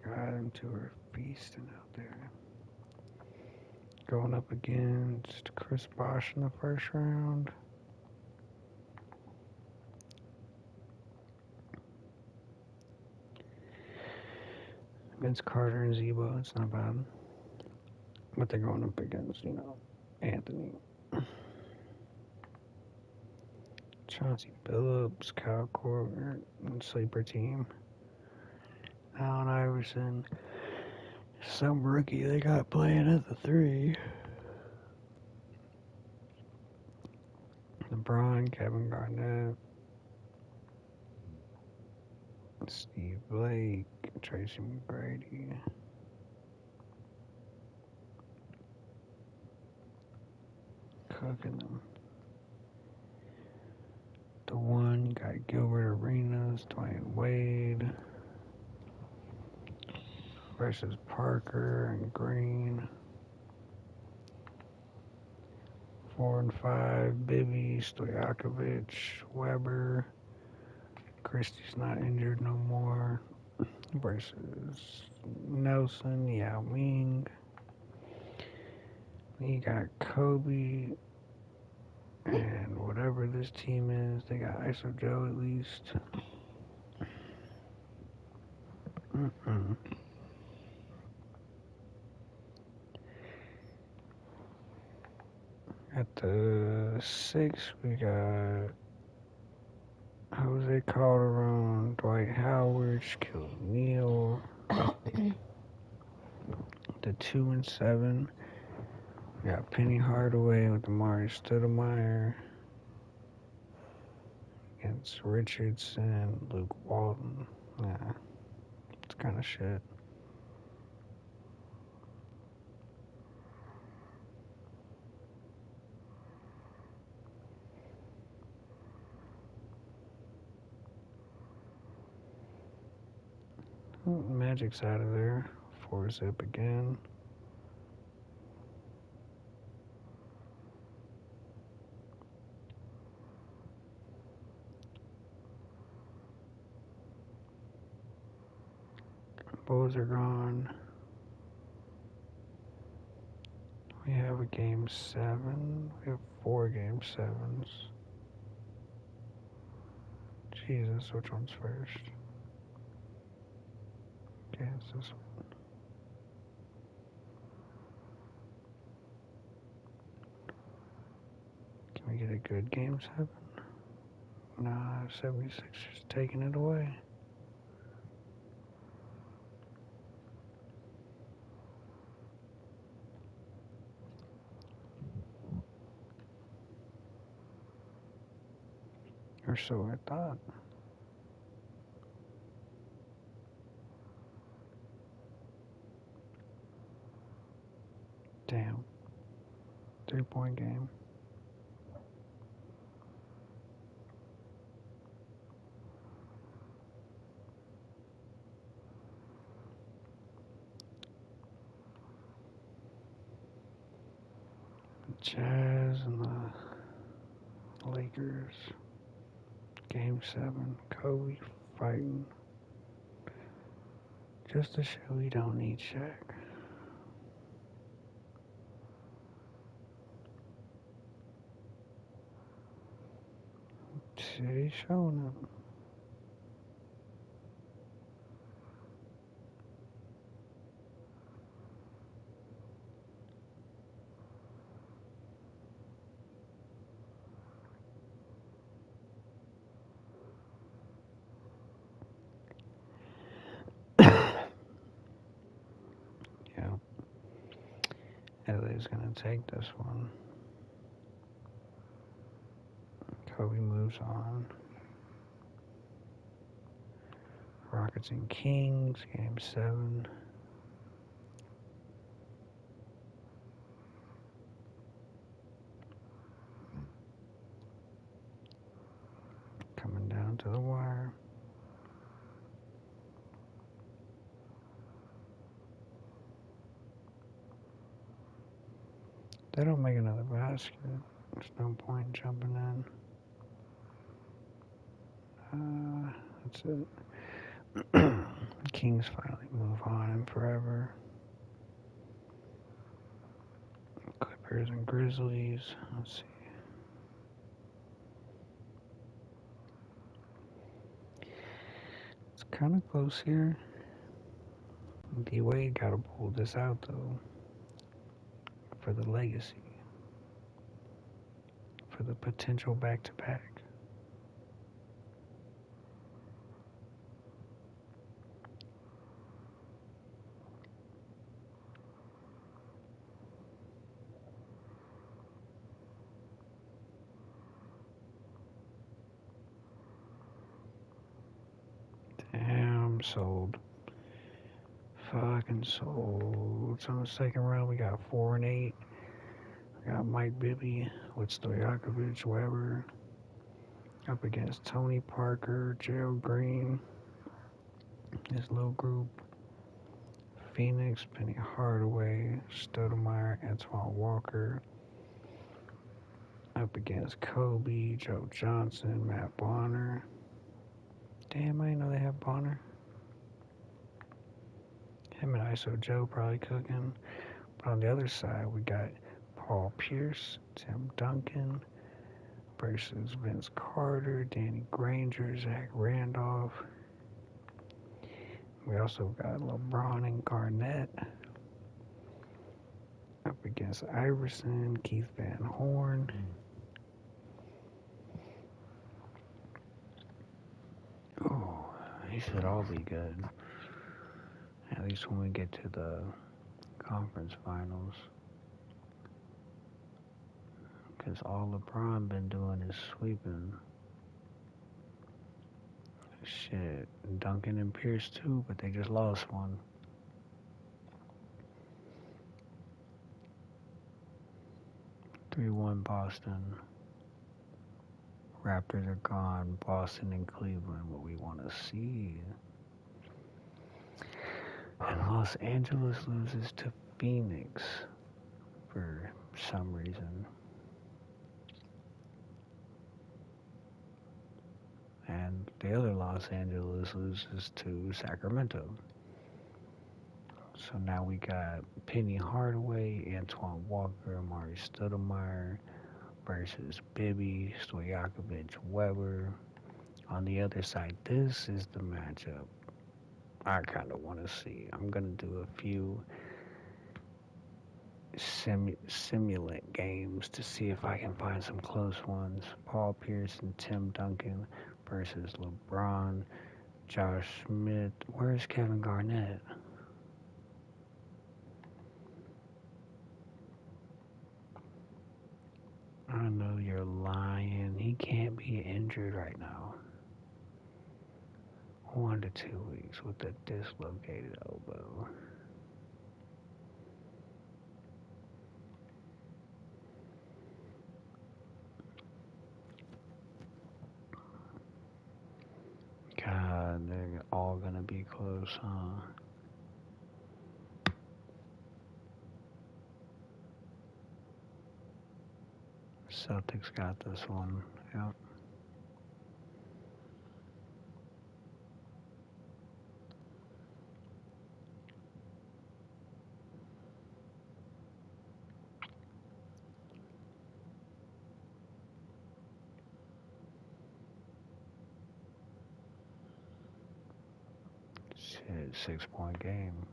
God, them two are feasting out there. Going up against Chris Bosh in the first round. Against Carter and Zebo, it's not bad. But they're going up against, Anthony. Chauncey Billups, Kyle Korver, and sleeper team. Allen Iverson. Some rookie they got playing at the 3. LeBron, Kevin Garnett, Steve Blake, Tracy McGrady. Cooking them. The one, you got Gilbert Arenas, Dwayne Wade versus Parker and Green. 4 and 5, Bibby, Stojakovic, Weber. Christie's not injured no more. versus Nelson, Yao Ming. You got Kobe and whatever this team is. They got ISO Joe at least. At the 6, we got Jose Calderon, Dwight Howard, Shaquille O'Neal. The 2 and 7, we got Penny Hardaway with Amari Stoudemire against Richardson, Luke Walton. Nah, it's kind of shit. Magic's out of there. 4-zip again. Bulls are gone. We have a game 7. We have 4 game 7s. Jesus, which one's first? Okay, it's this one. Can we get a good game 7? Nah, 76ers taking it away. Or so I thought. Damn. 3-point game. Jazz and the Lakers. Game 7. Kobe fighting. Just to show we don't need Shaq. He's showing him. Yeah. LA's gonna take this one. Kobe moves on. Rockets and Kings, game 7. Coming down to the wire. They don't make another basket. There's no point jumping in. That's it. Kings finally move on in forever. Clippers and Grizzlies. Let's see. It's kind of close here. D Wade gotta pull this out though. For the legacy. For the potential back-to-back. Damn, sold. Fucking sold. So in the second round, we got 4 and 8. We got Mike Bibby with Stojakovic, Weber. Up against Tony Parker, Gerald Green. His little group. Phoenix, Penny Hardaway, Stoudemire, Antoine Walker. Up against Kobe, Joe Johnson, Matt Bonner. Damn, I didn't know they have Bonner. ISO Joe probably cooking. But on the other side, we got Paul Pierce, Tim Duncan versus Vince Carter, Danny Granger, Zach Randolph. We also got LeBron and Garnett up against Iverson, Keith Van Horn. Oh, he should all be good. At least when we get to the conference finals. Because all LeBron been doing is sweeping. Shit, Duncan and Pierce too, but they just lost one. (3-1) Boston. Raptors are gone. Boston and Cleveland, what we want to see. And Los Angeles loses to Phoenix for some reason. And the other Los Angeles loses to Sacramento. So now we got Penny Hardaway, Antoine Walker, Amari Stoudemire versus Bibby, Stojakovic, Weber. On the other side, this is the matchup I kind of want to see. I'm going to do a few simulant games to see if I can find some close ones. Paul Pierce and Tim Duncan versus LeBron, Josh Smith. Where's Kevin Garnett? I know you're lying. He can't be injured right now. 1 to 2 weeks with a dislocated elbow. God, they're all gonna be close, huh? Celtics got this one. Yep. Shit, 6-point game.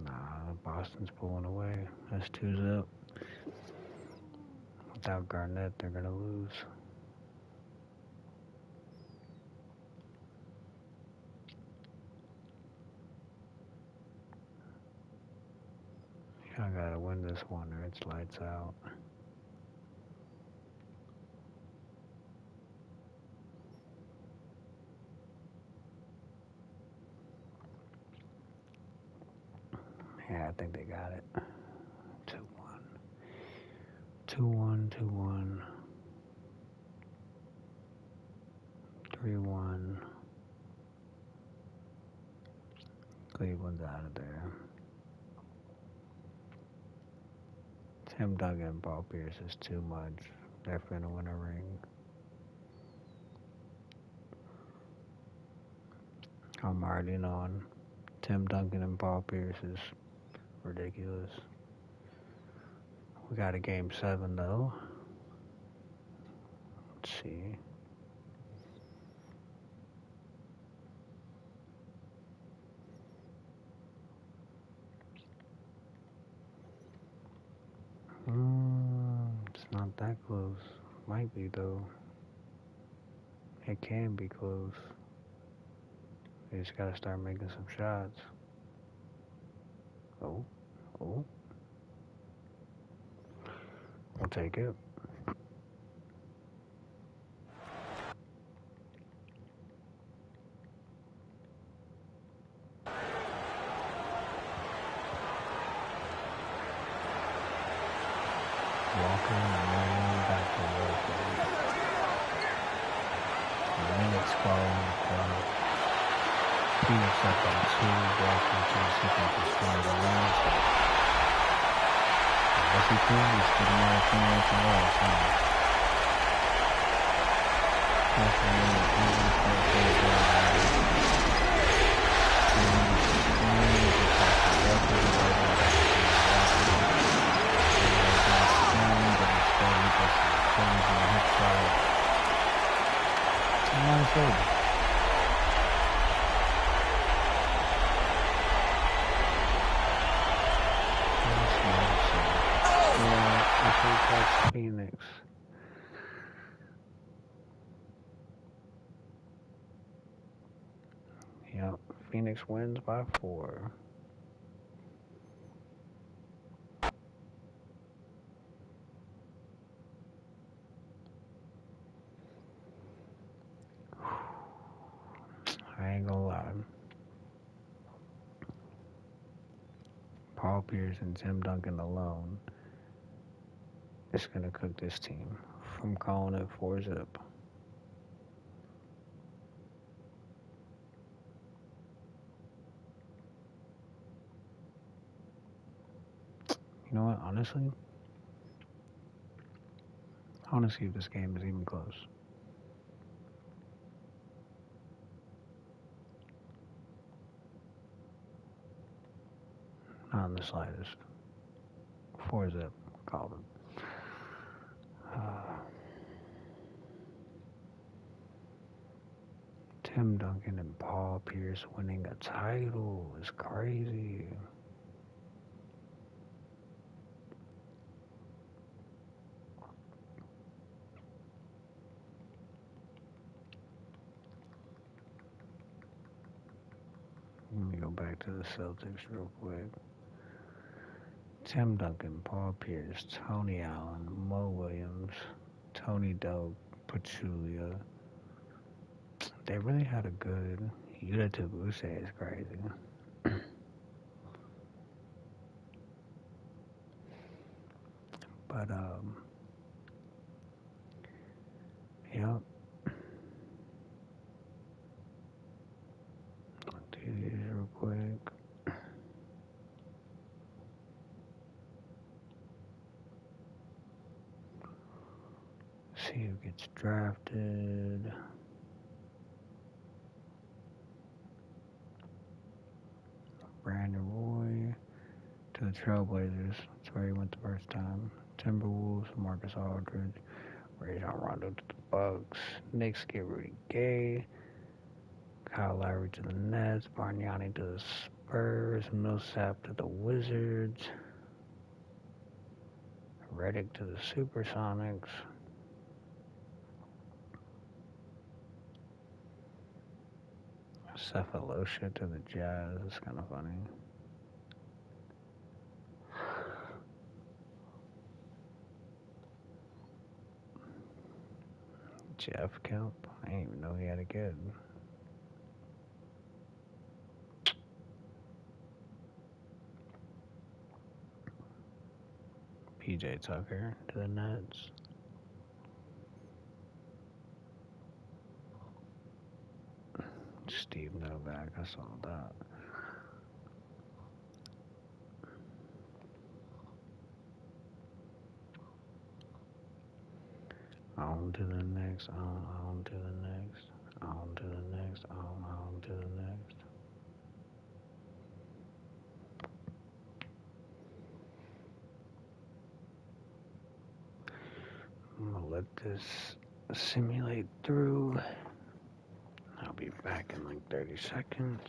Nah, Boston's pulling away. That's 2 up. Without Garnett, they're gonna lose. I gotta win this one or it's lights out. Yeah, I think they got it. 2-1. 2-1, 2-1. 3-1. Cleveland's out of there. Tim Duncan and Paul Pierce is too much. They're finna win a ring. I'm already knowing. Tim Duncan and Paul Pierce is ridiculous. We got a game 7 though. Let's see. It's not that close. Might be though. It can be close. You just gotta start making some shots. Oh. We'll take it. Walker and Marion back to work. Minutes following the clock. Phoenix up on 2. Walker just looking to score the last one. What's he doing? He's getting out of 2 minutes and less, huh? Minnesota. Yeah, I think that's Phoenix. Yep, Phoenix wins by 4. I ain't gonna lie. Paul Pierce and Tim Duncan alone is gonna cook this team. From calling it 4-zip. You know what? Honestly, I want to see if this game is even close. Not in the slightest. 4-zip. Called it. Tim Duncan and Paul Pierce winning a title is crazy. Let me go back to the Celtics real quick. Tim Duncan, Paul Pierce, Tony Allen, Mo Williams, Tony Doak, Pachulia. They really had a good. Yuta Tabuse is crazy. But yep. I'll do these real quick. See who gets drafted. Brandon Roy to the Trailblazers. That's where he went the first time. Timberwolves, Marcus Aldridge. Rajon Rondo to the Bucks. Knicks get Rudy Gay. Kyle Lowry to the Nets. Bargnani to the Spurs. Millsap to the Wizards. Redick to the Supersonics. Cephalosha to the Jazz. That's kind of funny. Jeff Kemp. I didn't even know he had a kid. PJ Tucker to the Nets. Steve Novak. I saw that. On to the next, on to the next, on to the next, on to the next. I'm gonna let this simulate through. I'll be back in like 30 seconds.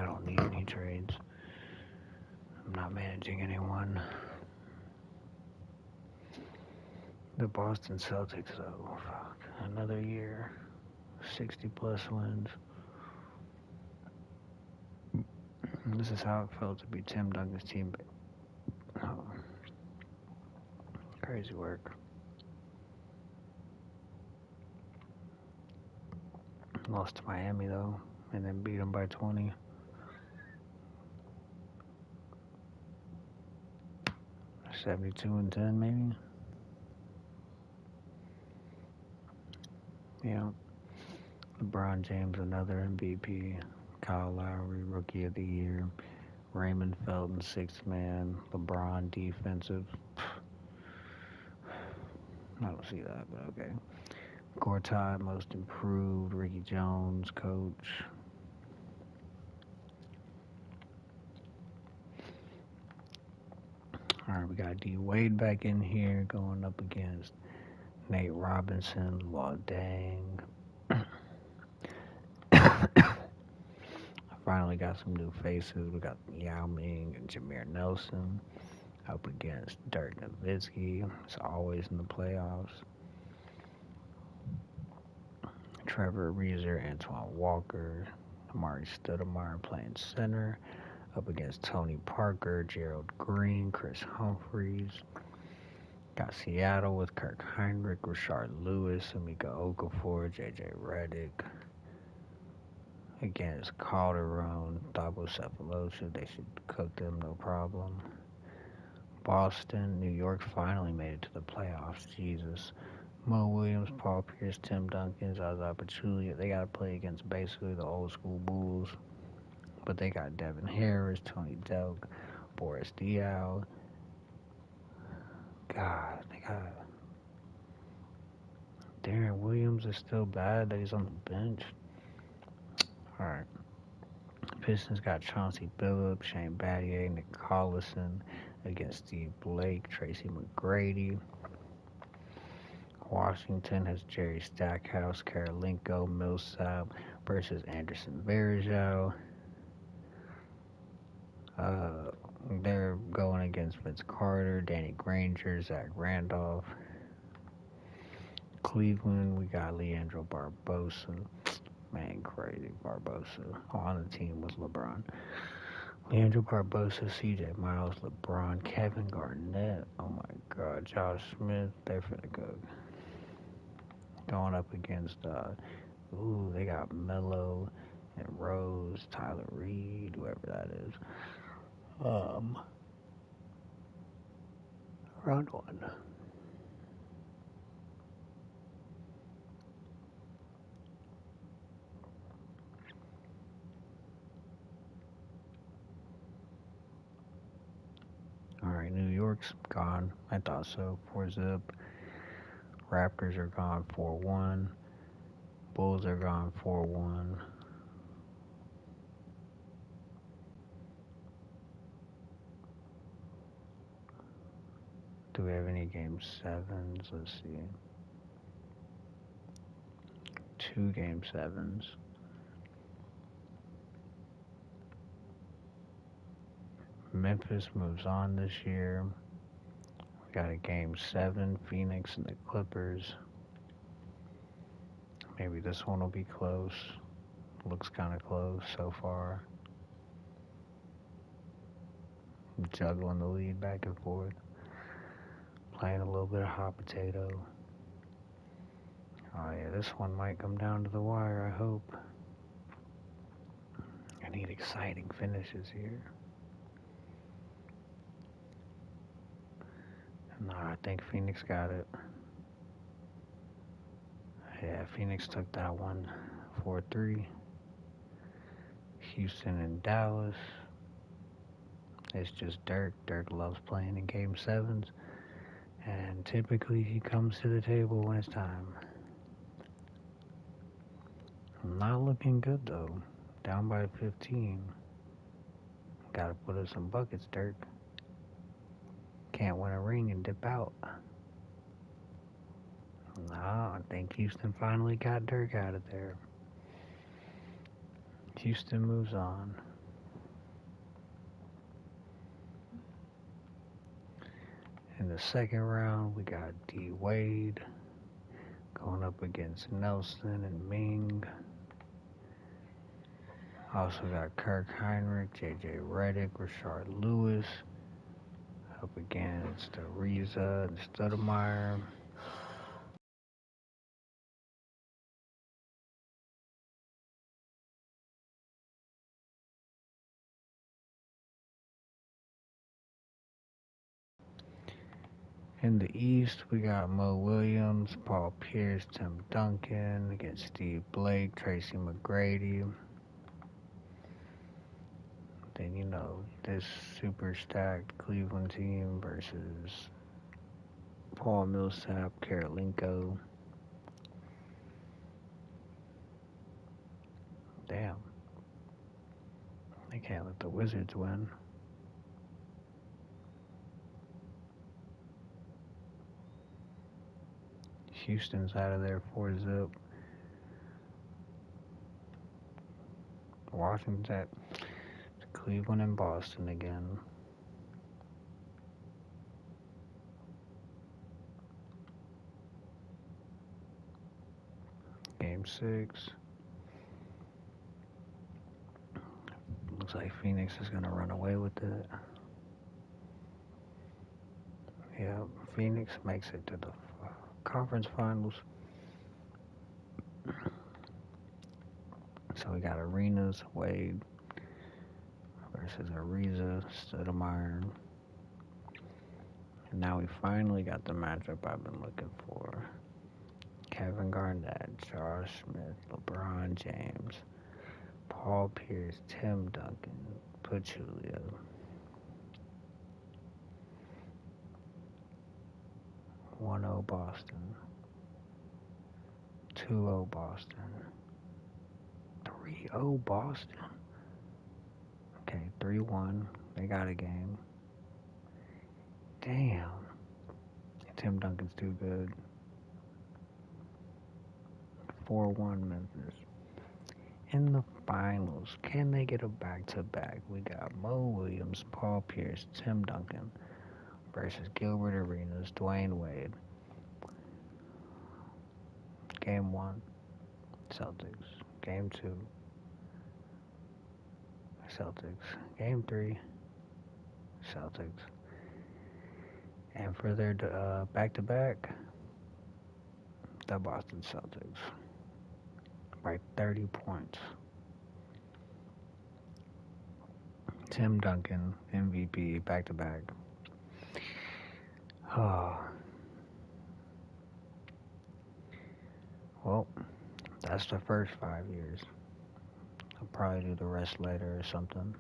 I don't need any trades. I'm not managing anyone. The Boston Celtics, though, fuck. Another year. 60 plus wins. This is how it felt to be Tim Duncan's teammate. Oh, crazy work. Lost to Miami, though, and then beat them by 20. $72-10, maybe. Yeah. LeBron James, another MVP. Kyle Lowry, Rookie of the Year. Raymond Felton, sixth man. LeBron, defensive. I don't see that, but okay. Gortat, most improved. Ricky Jones, coach. All right, we got D Wade back in here going up against Nate Robinson. Well, dang. I finally got some new faces. We got Yao Ming and Jameer Nelson up against Dirk Nowitzki. It's always in the playoffs. Trevor Ariza, Antoine Walker, Amari Stoudemire playing center up against Tony Parker, Gerald Green, Chris Humphries. Got Seattle with Kirk Heinrich, Rashard Lewis, Emeka Okafor, JJ Redick. Against Calderon, Thabo Sefolosha. They should cook them, no problem. Boston, New York finally made it to the playoffs. Jesus. Mo Williams, Paul Pierce, Tim Duncan, Zaza Pachulia. They got to play against basically the old school Bulls. But they got Devin Harris, Tony Delk, Boris Diaw. God, they got Darren Williams is still bad that he's on the bench. Alright. Pistons got Chauncey Billups, Shane Battier, Nick Collison against Steve Blake, Tracy McGrady. Washington has Jerry Stackhouse, Karolinko, Millsap versus Anderson Varejao. They're going against Vince Carter, Danny Granger, Zach Randolph. Cleveland, we got Leandro Barbosa. Man, crazy Barbosa. On the team was LeBron. Leandro Barbosa, CJ Miles, LeBron, Kevin Garnett. Oh my God, Josh Smith. They're finna cook. Going up against, they got Melo and Rose, Tyler Reed, whoever that is. Round one. Alright, New York's gone. I thought so. 4-zip. Raptors are gone 4-1. Bulls are gone 4-1. Do we have any game sevens? Let's see. 2 game sevens. Memphis moves on this year. We got a game 7, Phoenix and the Clippers. Maybe this one will be close. Looks kind of close so far. Juggling the lead back and forth. Playing a little bit of hot potato. Oh yeah, this one might come down to the wire, I hope. I need exciting finishes here. No, I think Phoenix got it. Yeah, Phoenix took that one 4-3. Houston and Dallas. It's just Dirk. Dirk loves playing in game 7s. And typically he comes to the table when it's time. Not looking good though. Down by 15. Gotta put up some buckets, Dirk. Can't win a ring and dip out. Nah, I think Houston finally got Dirk out of there. Houston moves on. the second round, we got D Wade going up against Nelson and Ming. Also got Kirk Heinrich, JJ Redick, Rashard Lewis up against Ariza and Stoudemire. In the East, we got Mo Williams, Paul Pierce, Tim Duncan against Steve Blake, Tracy McGrady. Then, this super stacked Cleveland team versus Paul Millsap, Karolinko. Damn. They can't let the Wizards win. Houston's out of there 4-0. Washington's at Cleveland and Boston again. Game 6. Looks like Phoenix is going to run away with it. Yeah, Phoenix makes it to the conference finals. So we got Arenas, Wade versus Ariza, Stoudemire. And now we finally got the matchup I've been looking for. Kevin Garnett, Josh Smith, LeBron James, Paul Pierce, Tim Duncan, Pachulia. 1-0 Boston. 2-0 Boston. 3-0 Boston. Okay, 3-1. They got a game. Damn. Tim Duncan's too good. 4-1 Memphis. In the finals, can they get a back-to-back? We got Mo Williams, Paul Pierce, Tim Duncan versus Gilbert Arenas, Dwayne Wade. Game 1, Celtics. Game 2, Celtics. Game 3, Celtics. And for their back-to-back, the Boston Celtics by 30 points. Tim Duncan, MVP, back-to-back. Oh. Well, that's the first 5 years. I'll probably do the rest later or something.